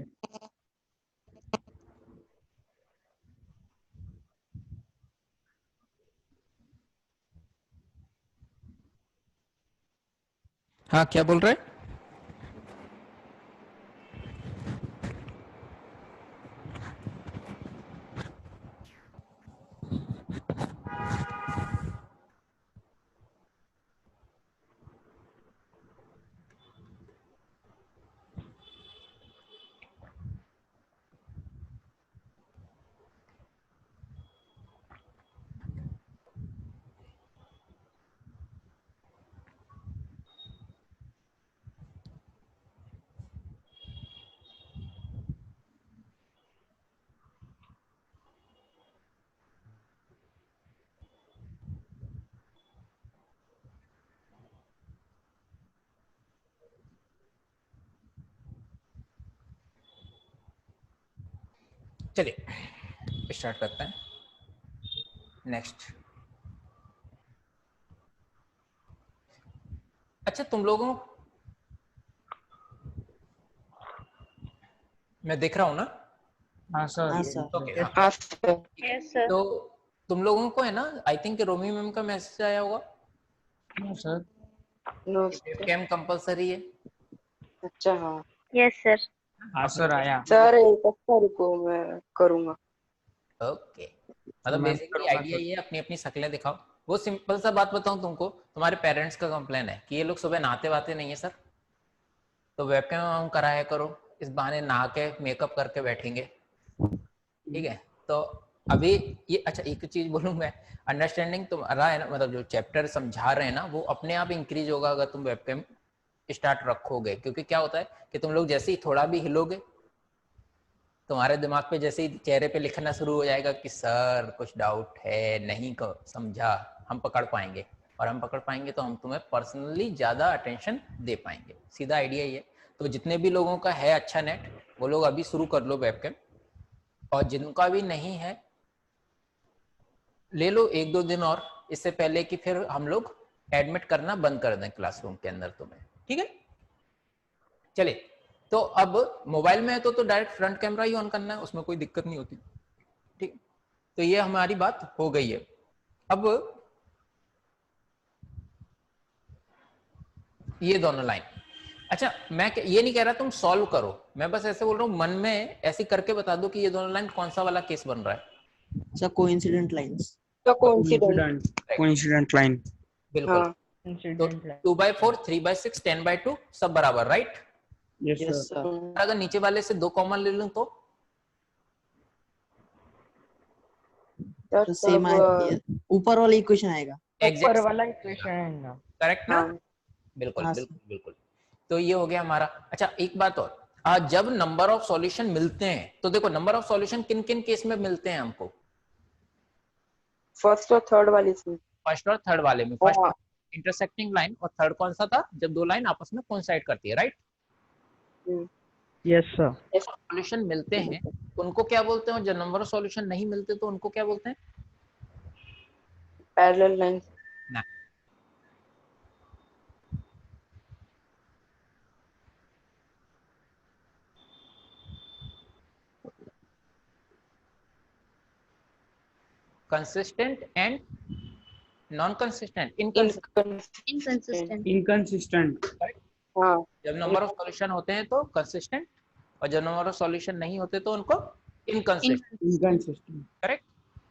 हाँ, क्या बोल रहे? चलिए स्टार्ट करते हैं। नेक्स्ट, अच्छा तुम लोगों, मैं देख रहा हूँ ना? हाँ सर। हाँ सर। ओके, हाँ। हाँ सर। Yes sir. तो तुम लोगों को है ना, आई थिंक रोमी मैम का मैसेज आया होगा। No sir. No webcam compulsory है। अच्छा हाँ यस सर। हाँ सर आया। सर एक हफ्ता रुको मैं करूँगा। ओके, मतलब मैं बेसिकली करूँगा आइडिया सर। ये अपनी अपनी शक्लें दिखाओ। वो सिंपल सा बात बताऊं तुमको, तुम्हारे पेरेंट्स का कंप्लेन है कि ये लोग सुबह नहाते वाते नहीं है सर, तो वेबकैम ऑन कराया करो, इस बहाने नहा के मेकअप करके बैठेंगे, ठीक है। तो अभी ये अच्छा एक चीज बोलूँ मैं, अंडरस्टैंडिंग तुम्हारा है ना, मतलब जो चैप्टर समझा रहे हैं ना वो अपने आप इंक्रीज होगा अगर तुम वेबकैम स्टार्ट रखोगे, क्योंकि क्या होता है कि तुम लोग जैसे ही थोड़ा भी हिलोगे तुम्हारे दिमाग पे जैसे ही चेहरे पे लिखना शुरू हो जाएगा कि सर कुछ डाउट है, नहीं को समझा, हम पकड़ पाएंगे, और हम पकड़ पाएंगे तो हम तुम्हें पर्सनली ज़्यादा अटेंशन दे पाएंगे। सीधा आइडिया ये। तो जितने भी लोगों का है अच्छा नेट वो लोग अभी शुरू कर लो वेबकैम, और जिनका भी नहीं है ले लो 1-2 दिन और, इससे पहले कि फिर हम लोग एडमिट करना बंद कर दें क्लासरूम के अंदर तुम्हें, ठीक है। चले, तो अब मोबाइल में है तो direct front camera he on करना है, उसमें कोई दिक्कत नहीं होती, ठीक। तो ये हमारी बात हो गई है। अब ये दोनों लाइन, अच्छा मैं ये नहीं कह रहा तुम सॉल्व करो, मैं बस ऐसे बोल रहा हूँ मन में ऐसे करके बता दो कि ये दोनों लाइन कौन सा वाला केस बन रहा है। Sir coincident lines. तो कोइंसिडेंट कोइंसिडेंट लाइन। बिल्कुल। हाँ तो 2/4, 3/6, 10/2 सब बराबर, right. Yes yes sir. Sir. अगर नीचे वाले से 2 कॉमन ले लूं तो सर सेम ऊपर वाला इक्वेशन आएगा। एग्जैक्ट वाला इक्वेशन है ना। करेक्ट ना। हाँ बिल्कुल हाँ बिल्कुल सर। बिल्कुल। तो ये हो गया हमारा। अच्छा एक बात और, जब नंबर ऑफ सॉल्यूशन मिलते हैं तो देखो नंबर ऑफ सॉल्यूशन किन किन केस में मिलते हैं हमको, फर्स्ट और थर्ड वाली से। फर्स्ट और थर्ड वाले में। हाँ फर्स्ट इंटरसेक्टिंग लाइन और थर्ड कौन सा था, जब दो लाइन आपस में कोइंसाइड करती है, राइट। Yes sir. सॉल्यूशन मिलते हैं उनको क्या बोलते हैं, और जब नंबर ऑफ सॉल्यूशन नहीं मिलते तो उनको क्या बोलते हैं। Parallel line. ना, consistent and non consistent, inconsistent. Inconsistent. हाँ जब नंबर ऑफ सॉल्यूशन होते हैं तो कंसिस्टेंट, और जब नंबर ऑफ सॉल्यूशन नहीं होते तो उनको इनकंसिस्टेंट, इनकंसिस्टेंट। करेक्ट।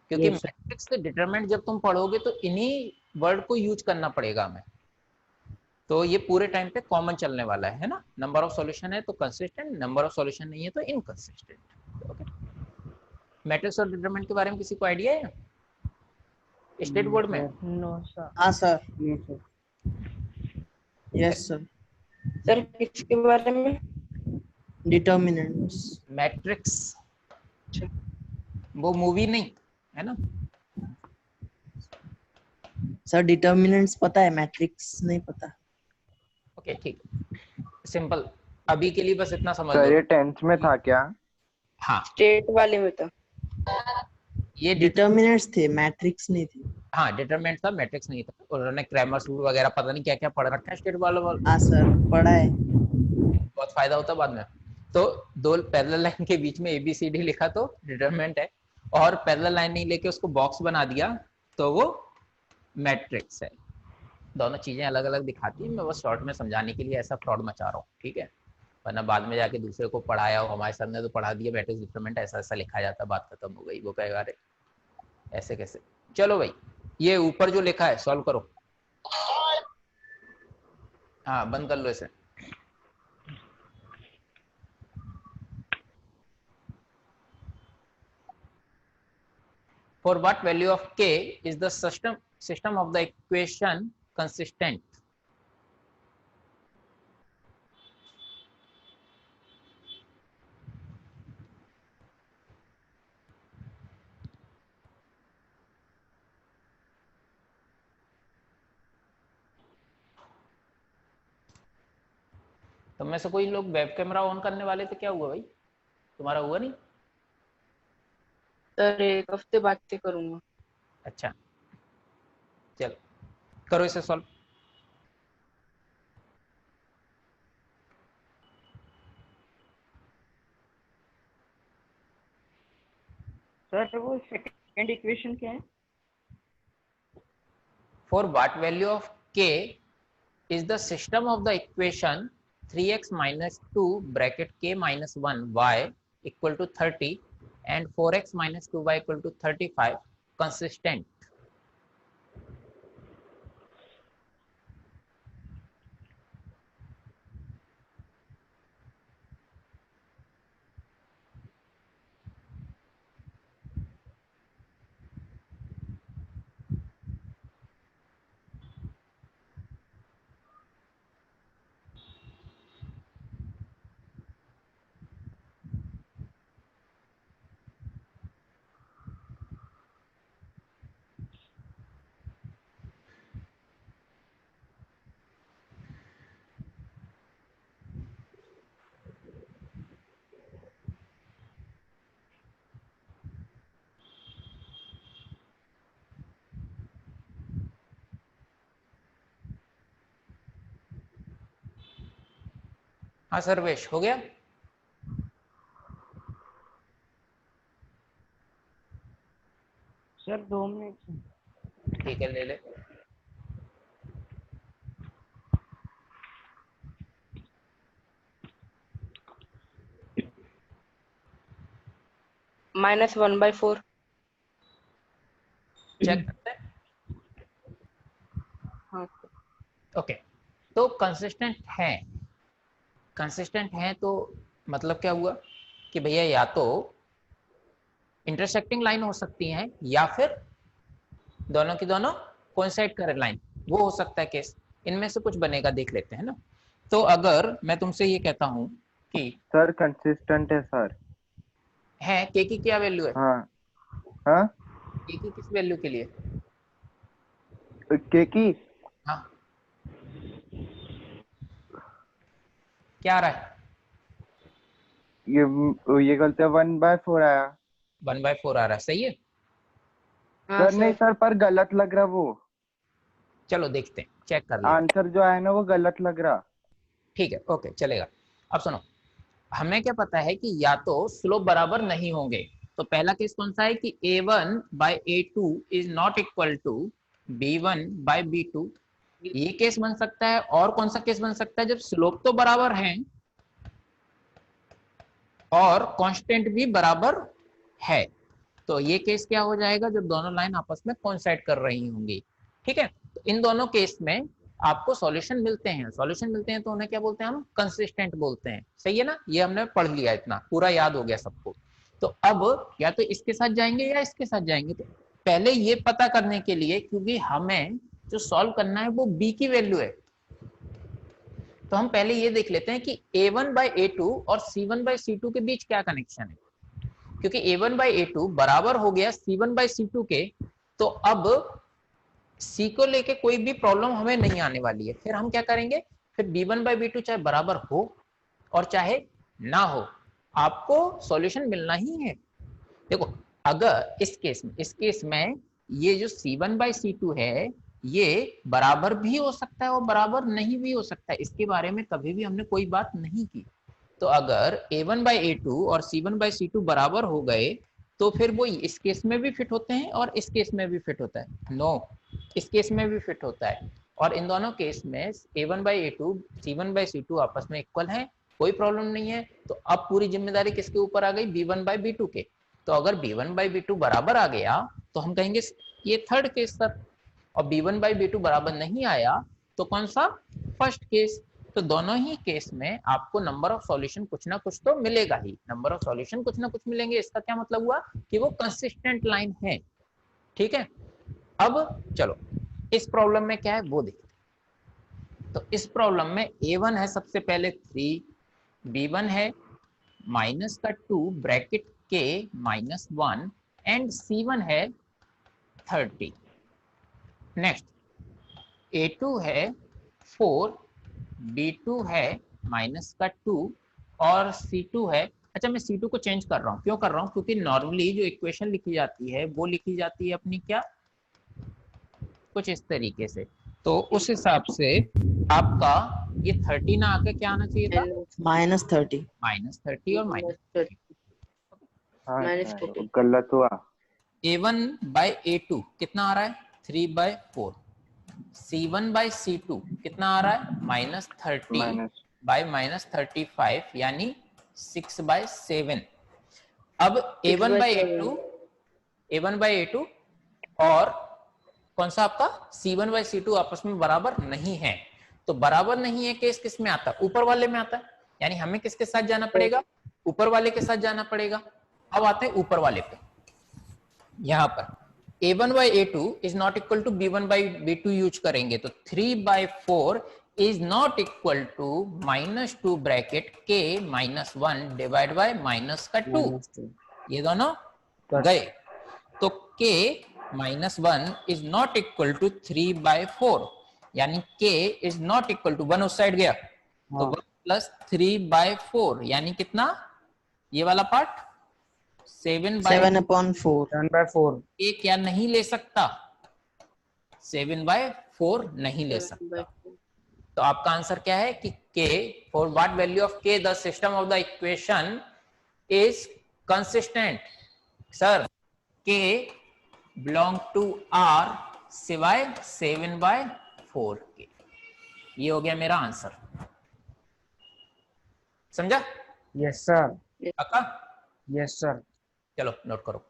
क्योंकि Yes, sir. मैट्रिक्स से डिटरमिनेंट जब तुम पढ़ोगे तो इन्हीं वर्ड को यूज करना पड़ेगा हमें, तो ये पूरे टाइम पे कॉमन चलने वाला है ना। नंबर ऑफ सॉल्यूशन है तो कंसिस्टेंट, नंबर ऑफ सॉल्यूशन नहीं है तो इनकंसिस्टेंट। ओके, मैट्रिक्स और डिटरमिनेंट के बारे में किसी को आइडिया है स्टेट बोर्ड में। No sir. हाँ sir. No, sir. Yes sir. Sir किसके बारे में। डिटर्मिनेंट्स। मैट्रिक्स वो मूवी नहीं है ना। सर डिटर्मिनेंट्स पता है, मैट्रिक्स नहीं पता। ओके ठीक, सिंपल, अभी के लिए बस इतना समझ सर लो। ये 10th में था क्या। हाँ स्टेट वाले में था। ये डिटर्मिनेंट्स थे, मैट्रिक्स नहीं थी। हाँ डिटरमिनेंट था, मैट्रिक्स नहीं था। उन्होंने क्रैमर्स रूल वगैरह पता नहीं क्या क्या पढ़ रखा है स्टेट वालों वालों, हाँ सर पढ़ा है। बहुत फायदा होता है बाद में। तो दो पैरेलल लाइन के बीच में ABCD लिखा तो डिटरमिनेंट है, और पैरेलल लाइन नहीं लेके उसको बॉक्स बना दिया तो वो मैट्रिक्स है। दोनों चीजें अलग अलग दिखाती है, मैं बस शॉर्ट में समझाने के लिए ऐसा फ्रॉड मचा रहा हूँ, ठीक है। वरना बाद में जाके दूसरे को पढ़ाया हो, हमारे सर ने तो पढ़ा दिया मैट्रिक्स डिटरमिनेंट ऐसा ऐसा लिखा जाता, बात खत्म हो गई। वो कहेगा अरे ऐसे कैसे। चलो भाई ये ऊपर जो लिखा है सॉल्व करो। हाँ बंद कर लो इसे। For what value of k is the system of the equation consistent? तो में से कोई लोग वेब कैमरा ऑन करने वाले थे, क्या हुआ भाई, तुम्हारा हुआ नहीं। सर एक हफ्ते बाद से करूँगा। अच्छा चलो करो इसे सॉल्व। सर वो सेकंड इक्वेशन क्या है। For what value of k is the system of the equation 3x minus 2 bracket k minus 1 y equal to 30 and 4x minus 2y equal to 35 consistent? हाँ सर्वेश, हो गया? Sir 2 minute. ठीक है, ले ले। -1/4। चेक करते हैं। हाँ। ओके, तो कंसिस्टेंट है तो मतलब क्या हुआ कि भैया या तो इंटरसेक्टिंग लाइन हो सकती है या फिर दोनों की दोनों कोइंसाइड करे लाइन, वो हो सकता है केस। इनमें से कुछ बनेगा, देख लेते हैं ना। तो अगर मैं तुमसे ये कहता हूं कि सर कंसिस्टेंट है सर। है के की क्या वैल्यू है? हाँ हाँ, के की किस वैल्यू के लिए? के की हाँ, क्या आ रहा है? ये गलती 1/4 आया। 1/4 आ रहा है, सही है। हाँ सर नहीं सर, पर गलत लग रहा वो चलो देखते हैं, चेक कर लेते हैं। आंसर जो आया ना वो गलत लग रहा। ठीक है, ओके, चलेगा। अब सुनो, हमें क्या पता है कि या तो स्लोप बराबर नहीं होंगे। तो पहला केस कौन सा है कि a1/a2 is not equal to b1/b2। ये केस बन सकता है। और कौन सा केस बन सकता है? जब स्लोप तो बराबर हैं और कांस्टेंट भी बराबर है। तो ये केस क्या हो जाएगा? जब दोनों लाइन आपस में कोइंसाइड कर रही होंगी। ठीक है, तो इन दोनों केस में आपको सॉल्यूशन मिलते हैं। सॉल्यूशन मिलते हैं तो उन्हें क्या बोलते हैं? हम कंसिस्टेंट बोलते हैं। सही है ना? ये हमने पढ़ लिया, इतना पूरा याद हो गया सबको। तो अब या तो इसके साथ जाएंगे या इसके साथ जाएंगे। तो पहले ये पता करने के लिए, क्योंकि हमें जो सॉल्व करना है वो b की वैल्यू है, तो हम पहले ये देख लेते हैं कि a1/a2 और c1/c2 के बीच क्या कनेक्शन है। क्योंकि a1/a2 बराबर हो गया c1/c2 के, तो अब c को लेके कोई भी प्रॉब्लम हमें नहीं आने वाली है। फिर हम क्या करेंगे? फिर b1/b2 चाहे बराबर हो और चाहे ना हो, आपको सॉल्यूशन मिलना ही है। देखो, अगर इस केस में ये जो c1/c2 है ये बराबर भी हो सकता है और बराबर नहीं भी हो सकता है। इसके बारे में कभी भी हमने कोई बात नहीं की। तो अगर a1/a2 और c1/c2 बराबर हो गए तो फिर वो इस केस में भी फिट होते हैं और इस केस में भी फिट होता है। नो, इस केस में भी फिट होता है। और इन दोनों केस में a1/a2 c1/c2 आपस में इक्वल है, कोई प्रॉब्लम नहीं है। तो अब पूरी जिम्मेदारी किसके ऊपर आ गई? b1/b2 के। तो अगर b1/b2 बराबर आ गया तो हम कहेंगे ये थर्ड केस सर, और b1/b2 बराबर नहीं आया तो कौन सा? First case. तो दोनों ही केस में आपको नंबर ऑफ सॉल्यूशन कुछ ना कुछ तो मिलेगा ही। नंबर ऑफ सॉल्यूशन कुछ ना कुछ मिलेंगे, इसका क्या मतलब हुआ? कि वो कंसिस्टेंट लाइन है। ठीक है, अब चलो इस प्रॉब्लम में क्या है वो देखते हैं। तो इस प्रॉब्लम में a1 है सबसे पहले 3, b1 है -2 ब्रैकेट k -1 एंड c1 है 30। नेक्स्ट a2 है 4, b2 है -2 और c2 है। अच्छा, मैं c2 को चेंज कर रहा हूँ। क्यों कर रहा हूँ? क्योंकि नॉर्मली जो इक्वेशन लिखी जाती है वो लिखी जाती है अपनी क्या, कुछ इस तरीके से। तो उस हिसाब से आपका ये 30 ना आके क्या आना चाहिए था? -30। -30 और -30। हाँ -30। गलत हुआ। a1/a2 कितना आ रहा है? 3/4। c1/c2 कितना आ रहा है? -30। बाय -35 यानी 6/7। अब A1/A2 और कौन सा आपका C1/C2 आपस में बराबर नहीं है। तो बराबर नहीं है केस किस में आता है? ऊपर वाले में आता है। यानी हमें किसके साथ जाना पड़ेगा? ऊपर वाले के साथ जाना पड़ेगा। अब आते हैं ऊपर वाले पे। यहां पर A1/A2 is not equal to B1/B2 use करेंगे तो 3/4 is not equal to -2 bracket K -1 divide by -2। ये दोनों गए तो K -1 is not equal to 3/4 यानी K is not equal to 1 उस साइड गया तो 1 प्लस 3/4 यानी कितना? ये वाला पार्ट 7/4। A क्या नहीं ले सकता? 7/4 नहीं ले सकता। तो आपका आंसर क्या है कि K for what value of K the system of the equation is consistent. Sir K belong to R सिवाय 7/4 के। ये हो गया मेरा आंसर। समझा? Yes sir. पक्का? Yes sir. चलो नोट करो।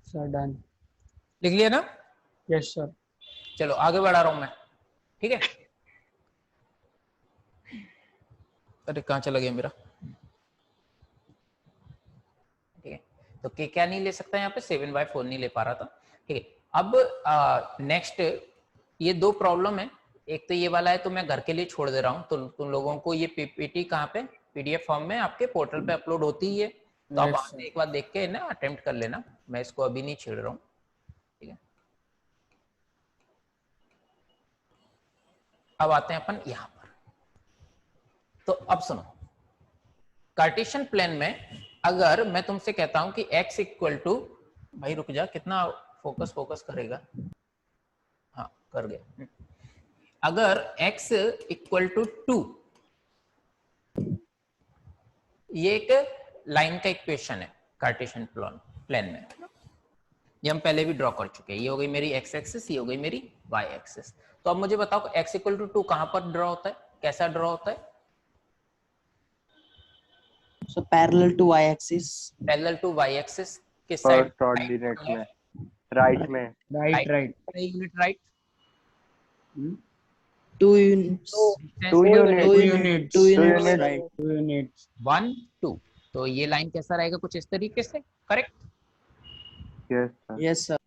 Sir done. लिख लिया ना? Yes sir. चलो आगे बढ़ा रहा हूं मैं। ठीक है। अरे कहां चला गया मेरा? ठीक है। तो K क्या नहीं ले सकता यहाँ पे? 7/4 नहीं ले पा रहा था। ठीक है। अब नेक्स्ट ये दो प्रॉब्लम है। एक तो ये वाला है तो मैं घर के लिए छोड़ दे रहा हूँ। तो तुम लोगों को ये पीपीटी कहाँ पे? PDF फॉर्म में आपके पोर्टल पे अपलोड होती ही है। तो आप वहां से एक बार देख के ना अटेम्प्ट कर लेना। मैं इसको अभी नहीं छेड़ रहा हूँ। ठीक है। अब आते हैं अपन यहां पर। तो अब सुनो, कार्टेशियन प्लेन में अगर मैं तुमसे कहता हूं कि x इक्वल टू, भाई रुक जा, कितना फोकस करेगा? हाँ कर गया। अगर x इक्वल टू 2, ये एक लाइन का इक्वेशन है कार्टेशियन प्लेन में। ये हम पहले भी ड्रॉ कर चुके हैं। ये हो गई मेरी x एक्सिस, ये हो गई मेरी y एक्सिस। तो अब मुझे बताओ x इक्वल टू 2 कहां पर ड्रॉ होता है? कैसा ड्रॉ होता है? So parallel to y axis. Parallel to y axis किस साइड? फर्स्ट ऑर्डिनेट में, राइट में। Right. Unit right. 2 units. 2 units right. 2 units। 1 2। तो ये लाइन कैसा रहेगा? कुछ इस तरीके से। Correct? Yes sir. Yes sir.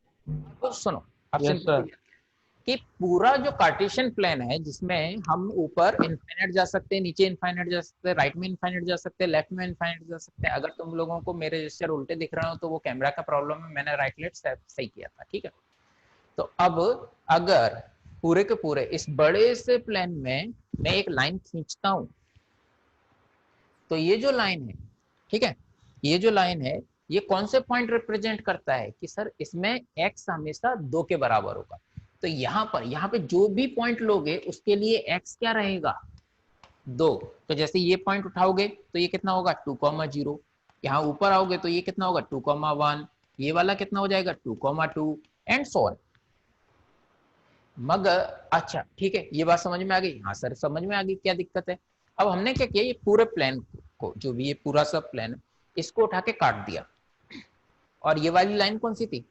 तो सुनो अब Yes, sir. कि पूरा जो कार्टेशियन प्लेन है जिसमें हम ऊपर इनफाइनाइट जा सकते हैं, नीचे इनफाइनाइट जा सकते हैं, राइट में इनफाइनाइट जा सकते हैं, लेफ्ट में इनफाइनाइट जा सकते हैं। अगर तुम लोगों को मेरे रजिस्टर उल्टे दिख रहे हो तो वो कैमरा का प्रॉब्लम है। मैंने राइट लेफ्ट सही किया था। ठीक है। तो अब अगर पूरे के पूरे इस बड़े से प्लेन में मैं एक लाइन खींचता हूं तो ये जो लाइन है, ठीक है, ये जो लाइन है ये कौन से पॉइंट रिप्रेजेंट करता है कि सर इसमें x हमेशा 2 के बराबर होगा। तो यहाँ पे जो भी पॉइंट लोगे उसके लिए x क्या रहेगा? 2। तो जैसे ये पॉइंट उठाओगे तो ये कितना होगा? 2,0। यहाँ ऊपर आओगे तो ये कितना होगा? 2,1। ये वाला कितना हो जाएगा? 2,2 एंड सो ऑन। मगर अच्छा ठीक है, ये बात समझ में आ गई। हाँ सर समझ में आ गई क्या दिक्कत है। अब हमने क्या किया, ये पूरे प्लान को, जो भी ये पूरा सब प्लान है, इसको उठा के काट दिया। और ये वाली लाइन कौन सी थी,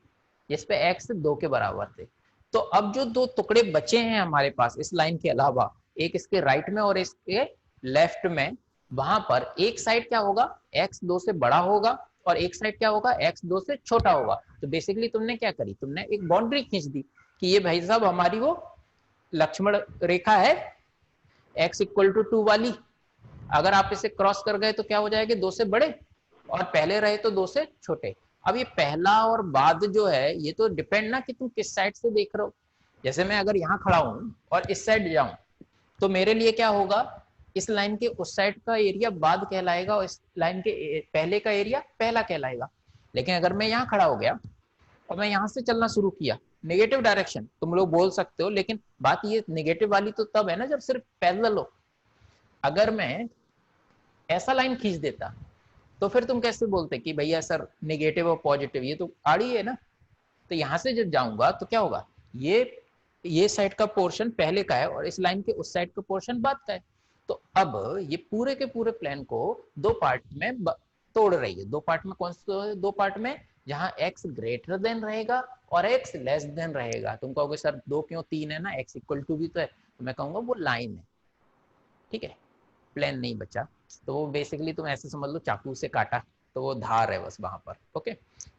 जिस पे x 2 के बराबर थे। तो अब जो दो टुकड़े बचे हैं हमारे पास इस लाइन के अलावा, एक इसके राइट में और इसके लेफ्ट में, वहां पर एक साइड क्या होगा, x 2 से बड़ा होगा और एक साइड क्या होगा, x 2 से छोटा होगा। तो बेसिकली तुमने क्या करी, तुमने एक बाउंड्री खींच दी कि ये भाई साहब हमारी वो लक्ष्मण रेखा है x इक्वल टू 2 वाली। अगर आप इसे क्रॉस कर गए तो क्या हो जाएगा, 2 से बड़े, और पहले रहे तो 2 से छोटे। अब ये पहला और बाद जो है, ये तो डिपेंड ना कि तुम किस साइड से देख रहे हो। जैसे मैं अगर यहाँ खड़ा हूं और इस साइड जाऊं, तो मेरे लिए क्या होगा, इस लाइन के उस साइड का एरिया बाद कहलाएगा और इस लाइन के पहले का एरिया पहला कहलाएगा। लेकिन अगर मैं यहाँ खड़ा हो गया और मैं यहाँ से चलना शुरू किया नेगेटिव डायरेक्शन, तुम लोग बोल सकते हो, लेकिन बात ये नेगेटिव वाली तो तब है ना जब सिर्फ पैरेलल हो। अगर मैं ऐसा लाइन खींच देता तो फिर तुम कैसे बोलते कि भैया सर नेगेटिव और पॉजिटिव ये तो आड़ी है ना। तो यहां से जब जाऊंगा तो क्या होगा, ये साइड का पोर्शन पहले का है और इस लाइन के उस साइड का पोर्शन बाद का है। तो अब ये पूरे के पूरे प्लान को दो पार्ट में तोड़ रही है। दो पार्ट में कौन से दो पार्ट में, जहां x ग्रेटर देन रहेगा और x लेस देन रहेगा। तुम कहोगे सर 2 क्यों 3 है ना, x इक्वल टू भी तो है। तो मैं कहूंगा वो लाइन है, ठीक है, प्लेन नहीं बचा। तो वो बेसिकली तुम ऐसे समझ लो चाकू से काटा तो वो धार है बस वहां पर। ओके,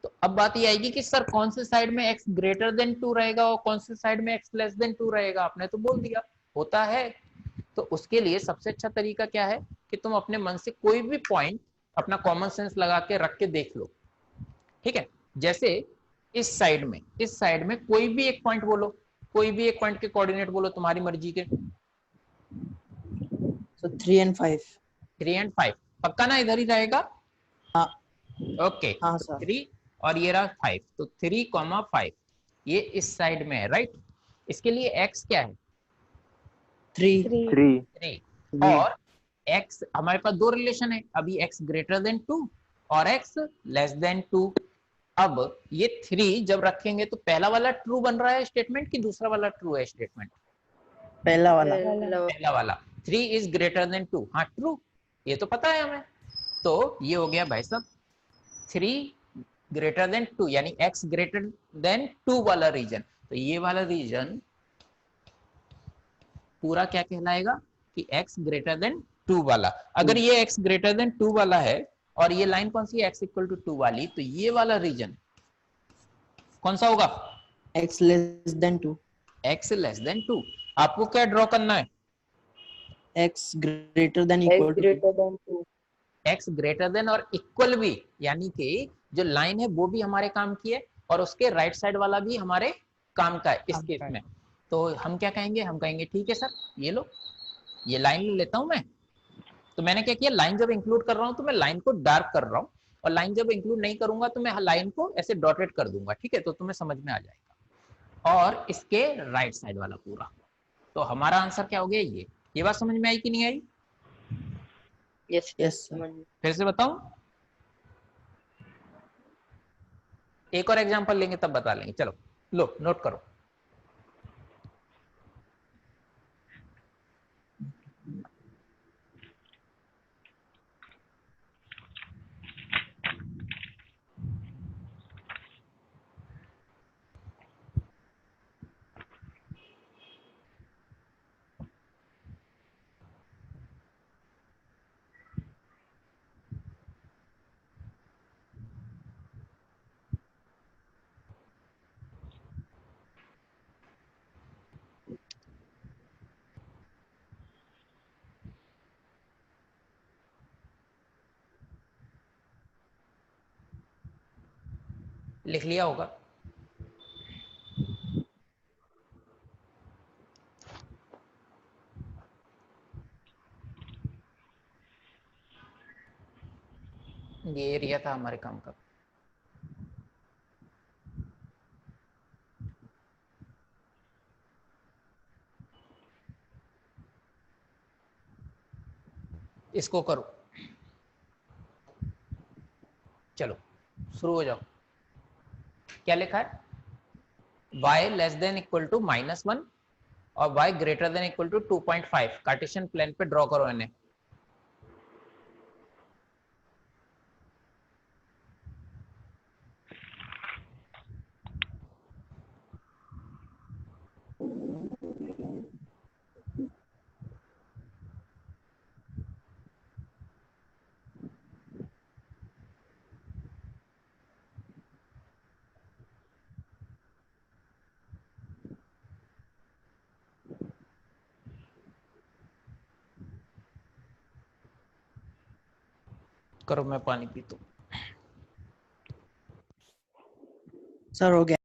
तो अब बात ये आएगी कि सर कौन से साइड में x ग्रेटर देन 2 रहेगा और कौन से साइड में x लेस देन 2 रहेगा। आपने तो बोल दिया होता है। तो उसके लिए सबसे अच्छा तरीका क्या है कि तुम अपने मन से कोई भी पॉइंट अपना कॉमन सेंस लगा के रख के देख लो, ठीक है। जैसे इस साइड में कोई भी एक पॉइंट बोलो, कोई भी एक पॉइंट के कोऑर्डिनेट बोलो तुम्हारी मर्जी के। So 3 and 5. 3 and 5 पक्का ना, इधर ही रहेगा। हाँ ओके, हाँ सर। 3 और ये रहा 5, तो 3,5 ये इस साइड में है, राइट। इसके लिए x क्या है, 3. 3। और x हमारे पास दो रिलेशन है अभी, x ग्रेटर देन 2 और x लेस देन 2। अब ये 3 जब रखेंगे तो पहला वाला ट्रू बन रहा है स्टेटमेंट कि दूसरा वाला ट्रू है स्टेटमेंट, पहला वाला। पहला वाला। 3 इज ग्रेटर देन 2, हाँ ट्रू, ये तो पता है हमें। तो ये हो गया भाई साहब 3 ग्रेटर देन 2 यानी x ग्रेटर देन 2 वाला रीजन। तो ये वाला रीजन पूरा क्या कहलाएगा कि x ग्रेटर देन 2 वाला। अगर ये x ग्रेटर देन 2 वाला है और ये लाइन कौन सी है, x इक्वल टू 2 वाली, तो ये वाला रीजन कौन सा होगा, x less than 2. x less than 2। आपको क्या ड्रॉ करना है, x greater than equal to 2. x greater than और इक्वल भी, यानी कि जो लाइन है वो भी हमारे काम की है और उसके राइट साइड वाला भी हमारे काम का है इस केस में। तो हम क्या कहेंगे, हम कहेंगे ठीक है सर ये लो, ये लाइन ले लेता हूं मैं। तो मैंने क्या किया, लाइन जब इंक्लूड कर रहा हूं तो मैं लाइन को डार्क कर रहा हूं, और लाइन जब इंक्लूड नहीं करूंगा तो मैं लाइन को ऐसे डॉटेड कर दूंगा, ठीक है। तो तुम्हें समझ में आ जाएगा। और इसके राइट साइड वाला पूरा, तो हमारा आंसर क्या हो गया, ये बात समझ में आई कि नहीं आई, यस Yes. फिर से बताऊं, एक और एग्जांपल लेंगे तब बता लेंगे। चलो लो नोट करो। लिख लिया होगा, ये एरिया था हमारे काम का। इसको करो, चलो शुरू हो जाओ। क्या लिखा है, y less than equal to -1 और y greater than equal to 2.5 Cartesian plane पे ड्रॉ करो इन्हें। करो, मैं पानी पीता हूँ। सर हो गया।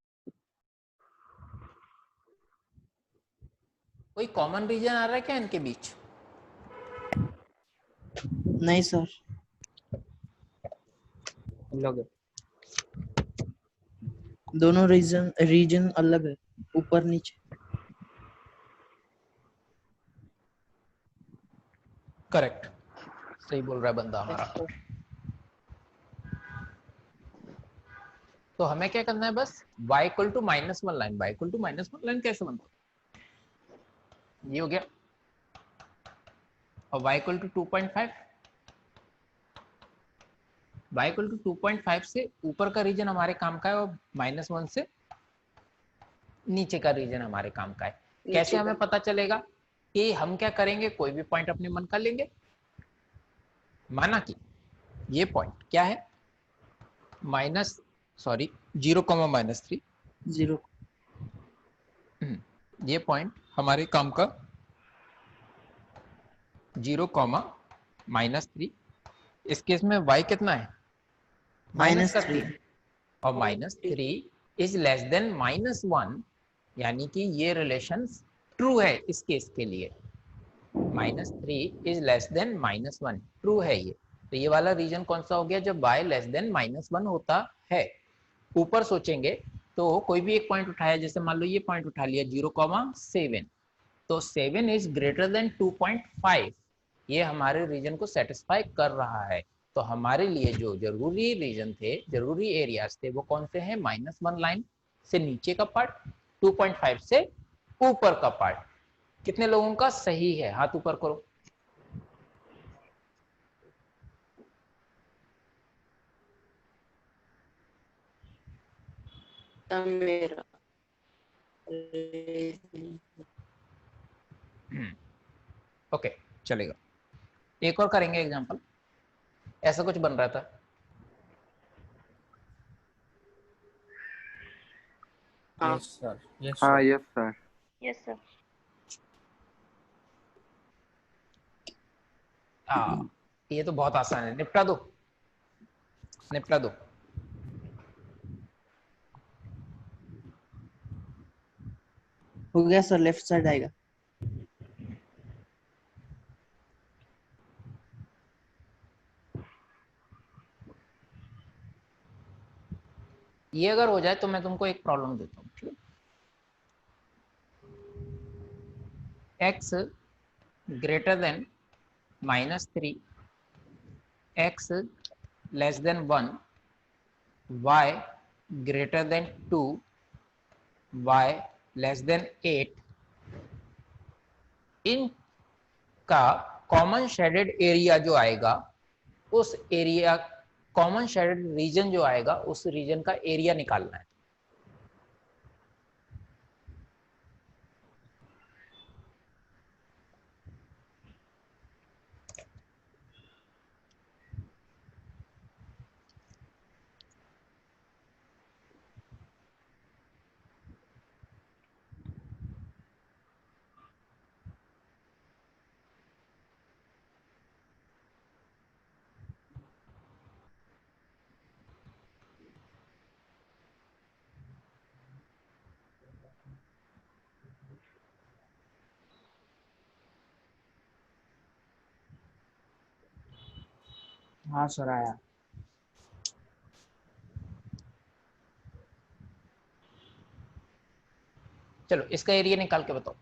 कोई कॉमन रीजन आ रहा है क्या इनके बीच? नहीं सर। अलग है। दोनों रीजन अलग है, ऊपर नीचे। करेक्ट, सही बोल रहा है बंदा हमारा। तो हमें क्या करना है, बस y equal to -1 line. y equal to -1 line कैसे बनता है? ये हो गया। और y equal to 2.5, y equal to 2.5 से ऊपर का रीजन हमारे काम का है और -1 से नीचे का रीजन हमारे काम का है। कैसे हमें पता चलेगा? कि हम क्या करेंगे, कोई भी पॉइंट अपने मन का लेंगे। माना कि ये पॉइंट क्या है, 0,-3, 0। ये पॉइंट हमारे काम का 0,-3। इस केस में y कितना है, -3, और -3 इज लेस देन -1, यानी कि ये रिलेशन ट्रू है इस केस के लिए। -3 इज लेस देन -1 ट्रू है ये। तो ये वाला रीजन कौन सा हो गया, जब y लेस देन -1 होता है। ऊपर सोचेंगे तो कोई भी एक पॉइंट उठाया, जैसे मान लो ये पॉइंट उठा लिया 0,7, तो 7 इज ग्रेटर देन 2.5, ये हमारे रीजन को सेटिस्फाई कर रहा है। तो हमारे लिए जो जरूरी रीजन थे, जरूरी एरियाज थे, वो कौन से हैं, -1 लाइन से नीचे का पार्ट, 2.5 से ऊपर का पार्ट। कितने लोगों का सही है, हाथ ऊपर करो। मेरा ओके, चलेगा। एक और करेंगे एग्जांपल। ऐसा कुछ बन रहा था। यस सर, यस हाँ sir. Yes sir. Yes sir. ये तो बहुत आसान है, निपटा दो, निपटा दो। हो गया सर, लेफ्ट साइड आएगा। ये अगर हो जाए तो मैं तुमको एक प्रॉब्लम देता हूँ, ठीक है। x greater than -3, x less than 1, y greater then 2, y less then 8, इनका कॉमन शेडेड एरिया जो आएगा, उस एरिया, कॉमन शेडेड रीजन जो आएगा, उस रीजन का एरिया निकालना है। हाँ सर, आया। चलो इसका एरिया निकाल के बताओ।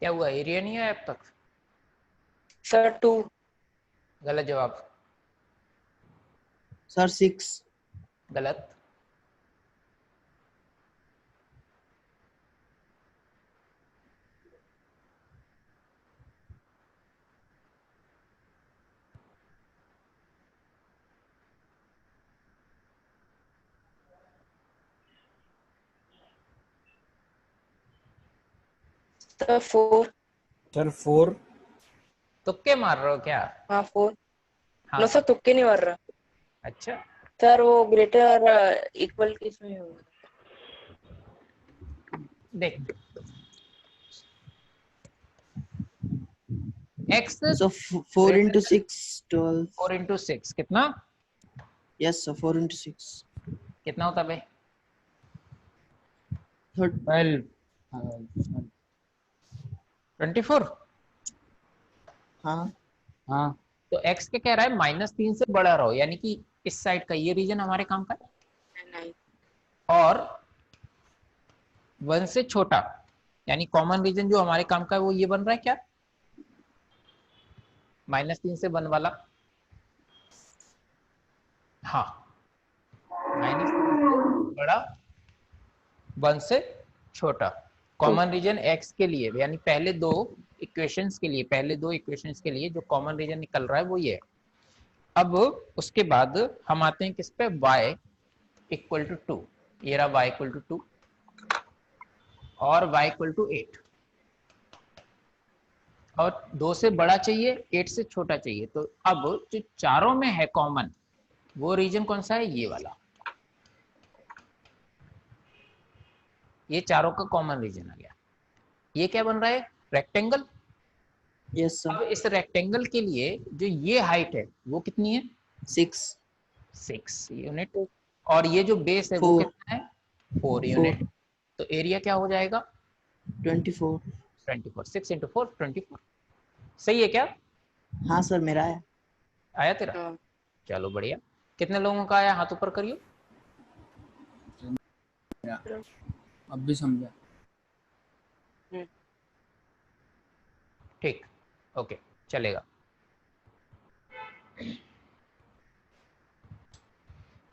क्या हुआ, एरिया नहीं आया अब तक? सर 2। गलत जवाब। सर 6। गलत। सर 4। सर 4। तुक्के मार रहे हो क्या? हाँ 4। हाँ नो सर, तुक्के नहीं मार रहा। अच्छा, सर वो ग्रेटर इक्वल किसमें होगा? देख x सो 4 into 6 12। 4 into 6 कितना? यस सर 4 into 6 कितना होता भाई? 12। 24। हाँ हाँ तो x क्या कह रहा है, -3 से बड़ा रहो, यानी कि इस साइड का ये रीजन हमारे काम का है, नहीं। और 1 से छोटा, यानी कॉमन रीजन जो हमारे काम का है वो ये बन रहा है क्या, -3 से 1 वाला। हाँ, -3 से बड़ा, 1 से छोटा, कॉमन रीजन x के लिए, यानी पहले दो इक्वेशंस के लिए जो कॉमन रीजन निकल रहा है वो ये है। अब उसके बाद हम आते हैं किस पे, y इक्वल टू 2। ये रहा y इक्वल टू 2 और y इक्वल टू 8, और 2 से बड़ा चाहिए, 8 से छोटा चाहिए। तो अब जो चारों में है कॉमन, वो रीजन कौन सा है, ये वाला, ये चारों का कॉमन रीजन आ गया। ये क्या बन रहा है, रेक्टेंगल। यस अब सर इस रेक्टेंगल के लिए जो ये हाइट है वो कितनी है, 6 यूनिट, और ये जो बेस है वो 4 कितना है, 4 यूनिट। तो एरिया क्या हो जाएगा, 24। 24। 6 into 4 24। सही है क्या? हाँ सर मेरा है। आया तेरा? हाँ। चलो बढ़िया। कितने लोगों का आया, हाथ ऊपर करियो। अब भी समझा। ठीक, ओके, चलेगा।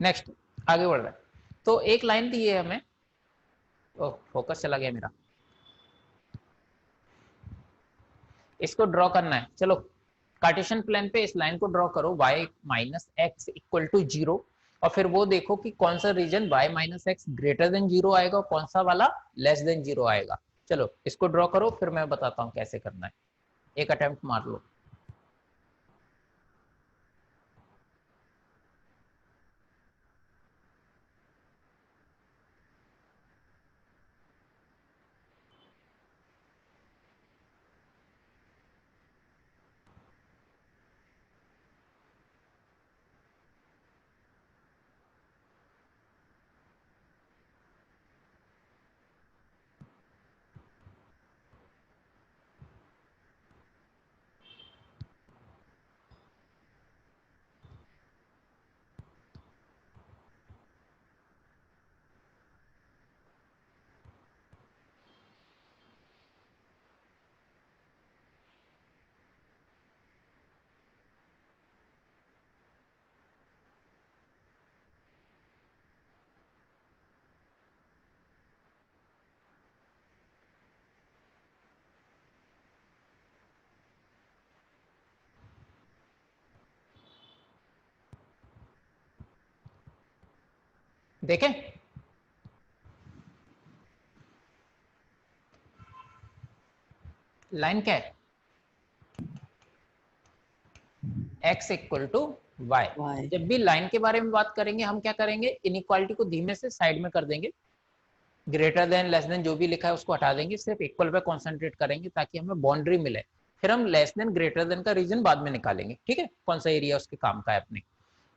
नेक्स्ट, आगे बढ़ रहा है। तो एक लाइन दी है हमें, ओह फोकस चला गया मेरा, इसको ड्रॉ करना है। चलो कार्टेशियन प्लेन पे इस लाइन को ड्रॉ करो, y minus x equal to 0, और फिर वो देखो कि कौन सा region y minus x greater than 0 आएगा और कौन सा वाला लेस देन 0 आएगा। चलो इसको ड्रॉ करो, फिर मैं बताता हूँ कैसे करना है, एक अटेम्प्ट मार लो। देखें, लाइन क्या है, x equal to y. Y। जब भी लाइन के बारे में बात करेंगे हम क्या करेंगे, इनइक्वालिटी को धीमे से साइड में कर देंगे, ग्रेटर देन लेस देन जो भी लिखा है उसको हटा देंगे, सिर्फ इक्वल पे कॉन्सेंट्रेट करेंगे ताकि हमें बाउंड्री मिले। फिर हम लेस देन ग्रेटर देन का रीजन बाद में निकालेंगे, ठीक है, कौन सा एरिया उसके काम का है अपने।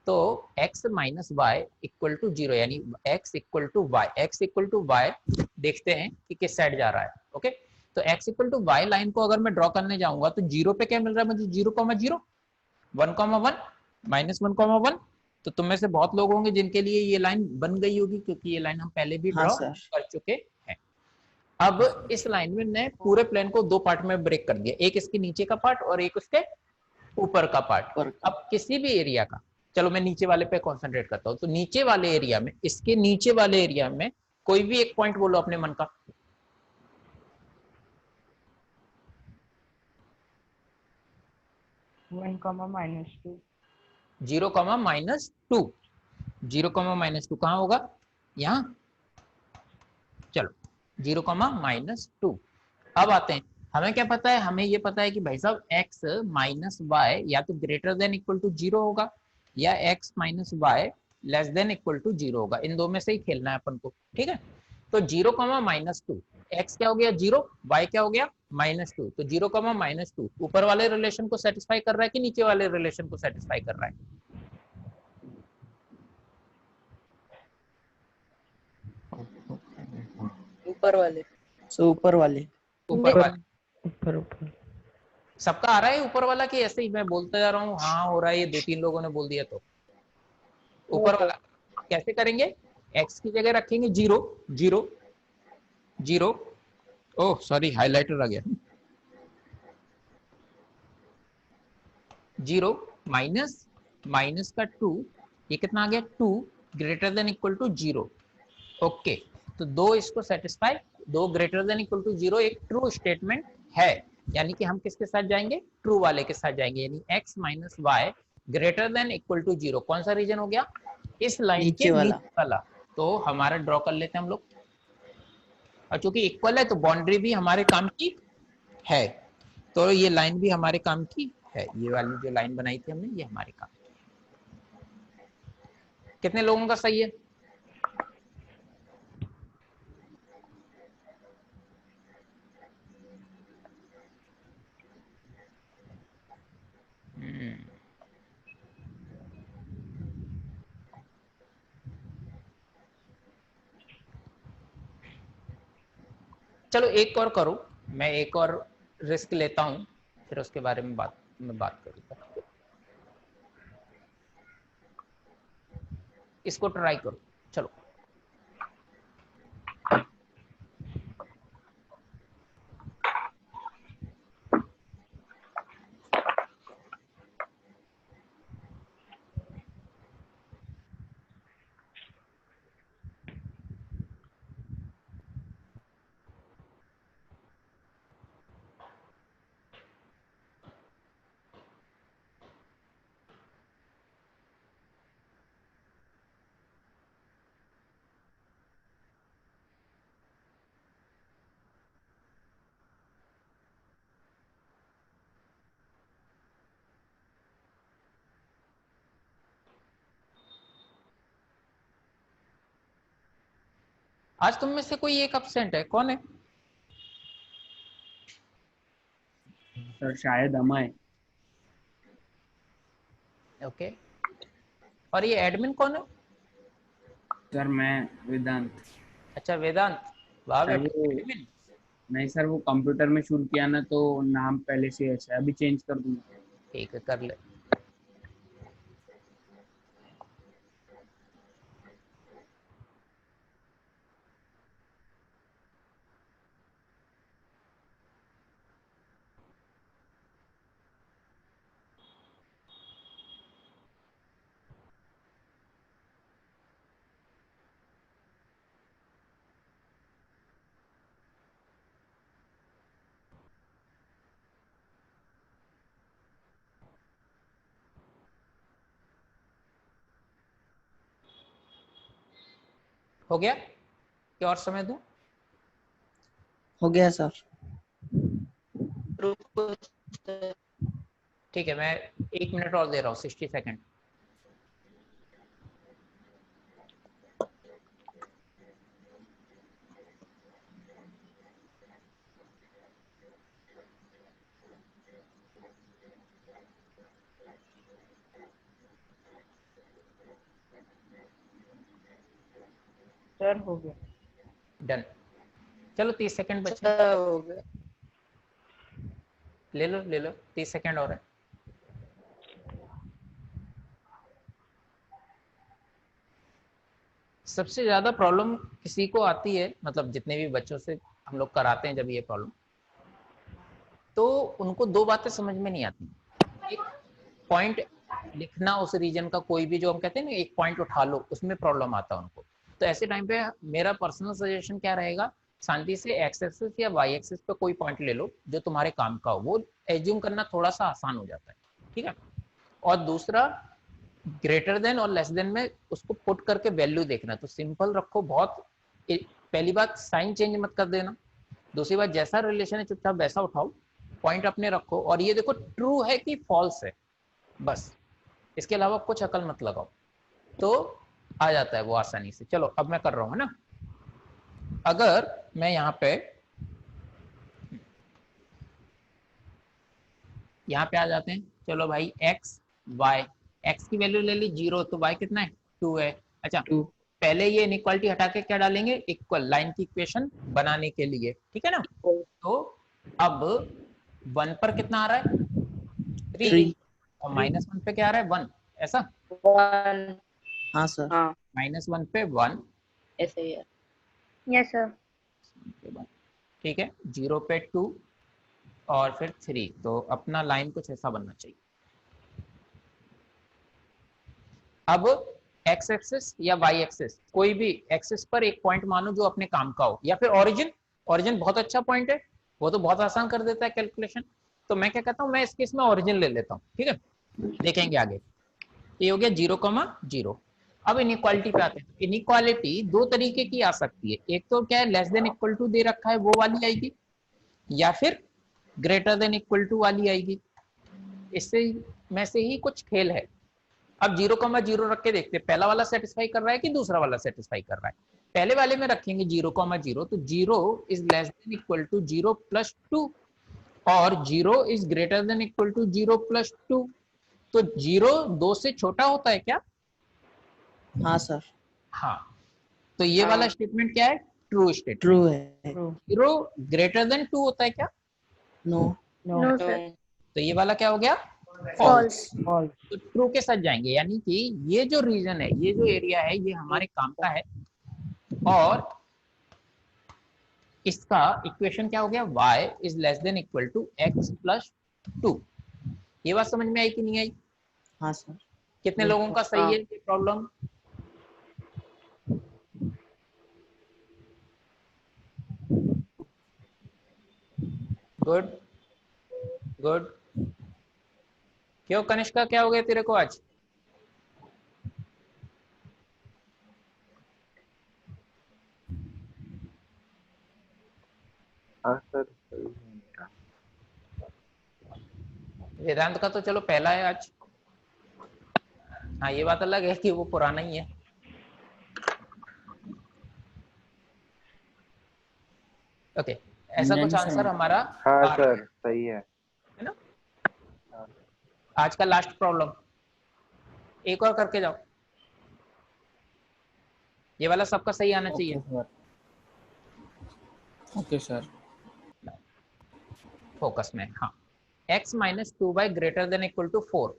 तो x minus y equal to 0, यानी x equal to y, x equal to y देखते हैं कि किस साइड जा रहा है। ओके, तो x equal to y line को अगर मैं ड्रॉ करने जाऊंगा तो 0 पे क्या मिल रहा है मुझे, 0,0, 1,1, -1,1। तो तुम में से बहुत लोग होंगे जिनके लिए ये लाइन बन गई होगी, क्योंकि ये लाइन हम पहले भी हाँ ड्रॉ सर। कर चुके हैं। अब इस लाइन में ने पूरे प्लेन को दो पार्ट में ब्रेक कर दिया, एक इसके नीचे का पार्ट और एक उसके ऊपर का पार्ट। अब किसी भी एरिया का, चलो मैं नीचे वाले पे कंसंट्रेट करता हूं, तो नीचे वाले एरिया में, इसके नीचे वाले एरिया में कोई भी एक पॉइंट बोलो अपने मन का। 1, -2। 0, -2। 0, -2 कहां होगा? यहां। चलो 0, -2। अब आते हैं, हमें क्या पता है? हमें ये पता है कि भाई साहब x माइनस वाई या तो ग्रेटर देन इक्वल टू 0 होगा या x minus y less than equal to 0 होगा। इन दो में से ही खेलना है अपन को, ठीक है। तो 0, -2, x क्या हो गया 0, y क्या हो गया -2। तो 0, -2 ऊपर वाले रिलेशन को सेटिस्फाई कर रहा है कि नीचे वाले रिलेशन को सेटिस्फाई कर रहा है? ऊपर वाले। ऊपर वाले। ऊपर वाले। ऊपर। सबका आ रहा है ऊपर वाला कि ऐसे ही मैं बोलता जा रहा हूँ हाँ हो रहा है, ये 2-3 लोगों ने बोल दिया? तो ऊपर वाला कैसे करेंगे? x की जगह रखेंगे 0, 0, 0। ओह सॉरी, हाइलाइटर आ गया। 0 माइनस का 2, ये कितना आ गया 2 greater than equal to 0। Okay, तो दो इसको सेटिस्फाई, दो ग्रेटर देन इक्वल टू 0 एक ट्रू स्टेटमेंट है, यानी कि हम किसके साथ जाएंगे? ट्रू वाले के साथ जाएंगे, यानी x minus y greater than equal to 0। कौन सा रीजन हो गया? इस लाइन के नीचे वाला। तो हमारा ड्रॉ कर लेते हैं हम लोग, और चूंकि इक्वल है तो बाउंड्री भी हमारे काम की है, तो ये लाइन भी हमारे काम की है। ये वाली जो लाइन बनाई थी हमने, ये हमारे काम की। कितने लोगों का सही है? चलो एक और करो, मैं एक और रिस्क लेता हूं, फिर उसके बारे में बात करूंगा। इसको ट्राई करो, चलो। आज तुम में से कोई एक एब्सेंट है, कौन है? सर शायद अमय। ओके, और ये एडमिन कौन है? सर मैं वेदांत। अच्छा वेदांत, वाह सर बेटा। वो एडमिन? नहीं सर, वो कंप्यूटर में शुरू किया ना, तो नाम पहले से ऐसा है, अभी चेंज कर दूंगा। ठीक है, कर ले। हो गया क्या? और समय दूं? हो गया सर। रुको। ठीक है, मैं 1 मिनट और दे रहा हूँ, 60 सेकेंड। सर हो गया। डन। चलो 30 सेकेंड बचे, हो गया। ले लो 30 सेकेंड और है। सबसे ज्यादा प्रॉब्लम किसी को आती है, मतलब जितने भी बच्चों से हम लोग कराते हैं जब ये प्रॉब्लम, तो उनको दो बातें समझ में नहीं आती। एक पॉइंट लिखना उस रीजन का, कोई भी जो हम कहते हैं ना एक पॉइंट उठा लो, उसमें प्रॉब्लम आता है उनको। तो ऐसे टाइम पे मेरा पर्सनल सजेशन क्या रहेगा, शांति से एक्स एक्सिस या वाई एक्सिस पे कोई पॉइंट ले लो जो तुम्हारे काम का हो, वो एज्यूम करना थोड़ा सा आसान हो जाता है, ठीक है। और दूसरा, ग्रेटर देन और लेस देन में उसको पुट करके वैल्यू देखना, तो सिंपल रखो बहुत। पहली बात, साइन चेंज मत कर देना। दूसरी बात, जैसा रिलेशन है चुपचाप वैसा उठाओ, पॉइंट अपने रखो, और ये देखो ट्रू है कि फॉल्स है, बस इसके अलावा कुछ अकल मत लगाओ, तो आ जाता है वो आसानी से। चलो अब मैं कर रहा हूं, है ना। अगर मैं यहाँ पे आ जाते हैं, चलो भाई एक्स वाई, एक्स की वैल्यू ले ली 0, तो वाई कितना है 2 है। अच्छा, 2। पहले ये इनइक्वालिटी हटा के क्या डालेंगे, इक्वल लाइन की इक्वेशन बनाने के लिए, ठीक है ना। तो अब 1 पर कितना आ रहा है 3, 3। और -1 पे क्या आ रहा है 1, ऐसा। 1। हाँ सर। हाँ -1 पे 1, ऐसे ही है। Yes sir. ठीक है, 0 पे 2 और फिर 3, तो अपना लाइन कुछ ऐसा बनना चाहिए। अब एक्स एक्सिस या वाई एक्सिस, कोई भी एक्सिस पर एक पॉइंट मानो जो अपने काम का हो, या फिर ओरिजिन, ओरिजिन बहुत अच्छा पॉइंट है, वो तो बहुत आसान कर देता है कैलकुलेशन। तो मैं क्या कहता हूँ, मैं इस केस में ओरिजिन ले लेता हूँ, ठीक है, देखेंगे आगे। ये हो गया 0,0। अब इनइक्वालिटी पे आते हैं। इनइक्वालिटी दो तरीके की आ सकती है, एक तो क्या है, लेस देन इक्वल टू दे रखा है वो वाली आएगी, या फिर ग्रेटर देन इक्वल टू वाली आएगी। इससे में से ही कुछ खेल है। अब 0,0 रख के देखते हैं, पहला वाला सेटिस्फाई कर रहा है कि दूसरा वाला सेटिस्फाई कर रहा है। पहले वाले में रखेंगे 0,0, तो 0 is less than equal to 0 plus 2, और 0 is greater than equal to 0 plus 2। तो 0 2 से छोटा होता है क्या? हाँ सर। हाँ, तो ये वाला स्टेटमेंट क्या है, ट्रू स्टेटमेंट। ट्रू है। 0 ग्रेटर देन 2 होता है क्या? नो। No sir. तो ये वाला क्या हो गया, फॉल्स। तो ट्रू के साथ जाएंगे, यानी कि ये जो रीजन है, ये जो एरिया है, ये हमारे काम का है। और इसका इक्वेशन क्या हो गया, y is less than equal to x plus 2। ये बात समझ में आई कि नहीं आई? हाँ सर। कितने लोगों का सही है ये प्रॉब्लम? Good good. क्यों कनिष्का, क्या हो गया तेरे को आज? हाँ सर, सही है मेरा। वेदांत का तो चलो पहला है आज। हाँ, ये बात अलग है कि वो पुराना ही है। ओके, ऐसा कुछ आंसर हमारा हाँ सर, सही है ना। आज का लास्ट प्रॉब्लम, एक और करके जाओ, ये वाला सबका सही आना चाहिए। Okay sir. फोकस में, हाँ। x minus 2y greater than equal to 4।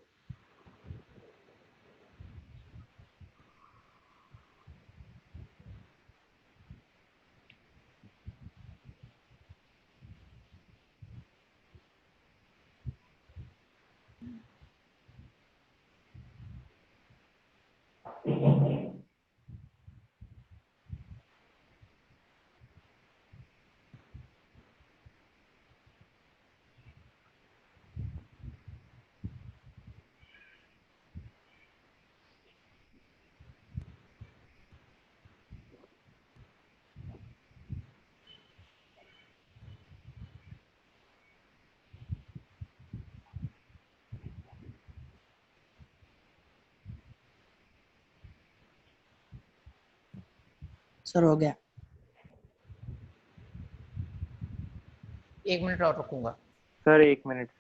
Sir हो गया। 1 मिनट और रुकूंगा। Sir, 1 minute.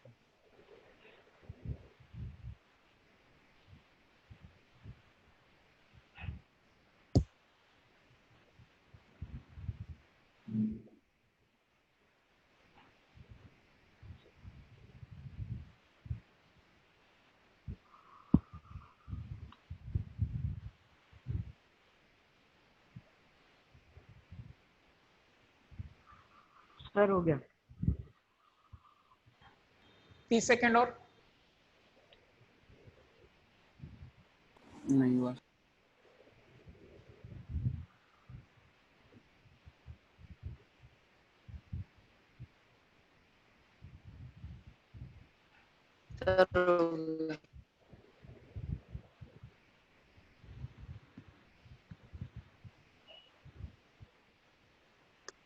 सर हो गया। 30 सेकंड और। नहीं हुआ। सर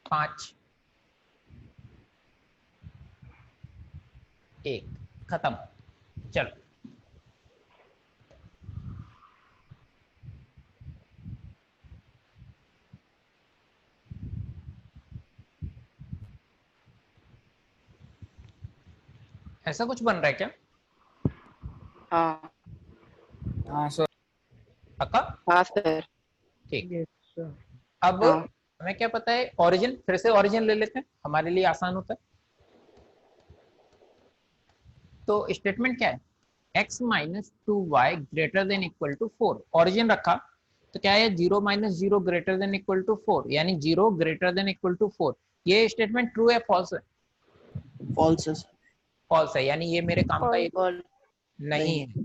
5 1 खत्म। चलो ऐसा कुछ बन रहा है क्या? हाँ हाँ सर। हाँ सर। ठीक। Yes sir. अब हाँ हमें क्या पता है, ओरिजिन, फिर से ओरिजिन ले लेते हैं, हमारे लिए आसान होता है। तो स्टेटमेंट क्या है, x minus 2y greater than equal to 4। Origin रखा तो क्या है, 0 minus 0 greater than equal to 4, यानी 0 ग्रेटर देन इक्वल टू 4। ये स्टेटमेंट ट्रू है फॉल्स है? फॉल्स है सर। फॉल्स है, यानी ये मेरे काम का एरिया और नहीं है,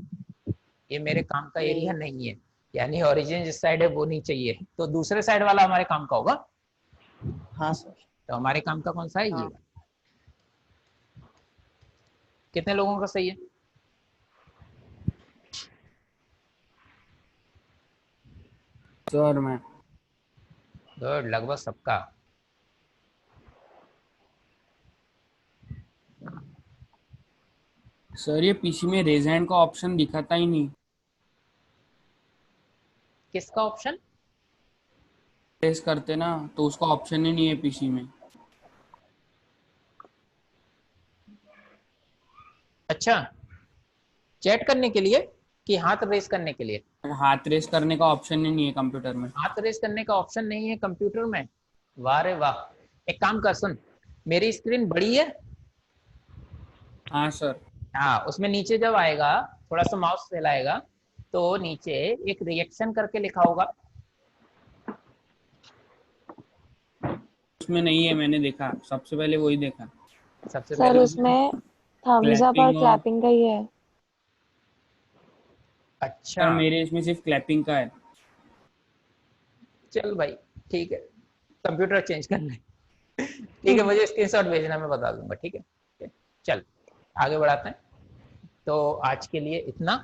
ये मेरे काम का एरिया नहीं है, यानी ओरिजिन जिस साइड है वो नहीं चाहिए, तो दूसरे साइड वाला हमारे काम का होगा। हाँ सर। तो हमारे काम का कौन सा है, ये। कितने लोगों का सही है? सर मैं गुड, लगभग सबका। सर ये पीसी में रेज हैंड का ऑप्शन दिखाता ही नहीं। किसका ऑप्शन? प्रेस करते ना तो उसका ऑप्शन ही नहीं है पीसी में। अच्छा, चैट करने के लिए कि हाथ रेस करने के लिए? हाथ रेस करने का ऑप्शन ही नहीं है कंप्यूटर में। हाथ रेस करने का ऑप्शन नहीं है कंप्यूटर में? वाह रे वाह। एक काम कर, सुन, मेरी स्क्रीन बड़ी है। हाँ सर। हाँ, उसमें नीचे जब आएगा, थोड़ा सा माउस फैलाएगा तो नीचे एक रिएक्शन करके लिखा होगा। उसमें नहीं है, मैंने देखा, सबसे पहले वही देखा। सबसे सर पहले उसमें थम्स अप और क्लैपिंग और क्लैपिंग का ही है। अच्छा, सर मेरे इसमें सिर्फ क्लैपिंग का है। चल भाई, ठीक है, कंप्यूटर चेंज कर ले। ठीक है, मुझे स्क्रीनशॉट भेजना, मैं बता दूंगा। ठीक है, चल आगे बढ़ाते हैं। तो आज के लिए इतना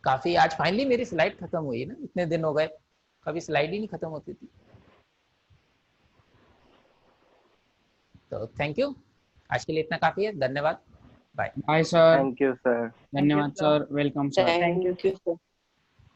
काफी। आज फाइनली मेरी स्लाइड खत्म हुई ना, इतने दिन हो गए, कभी स्लाइड ही नहीं खत्म होती थी। तो थैंक यू, आज के लिए इतना काफी है। धन्यवाद, bye. Bye sir. Thank you sir. धन्यवाद sir, welcome sir. Thank you sir.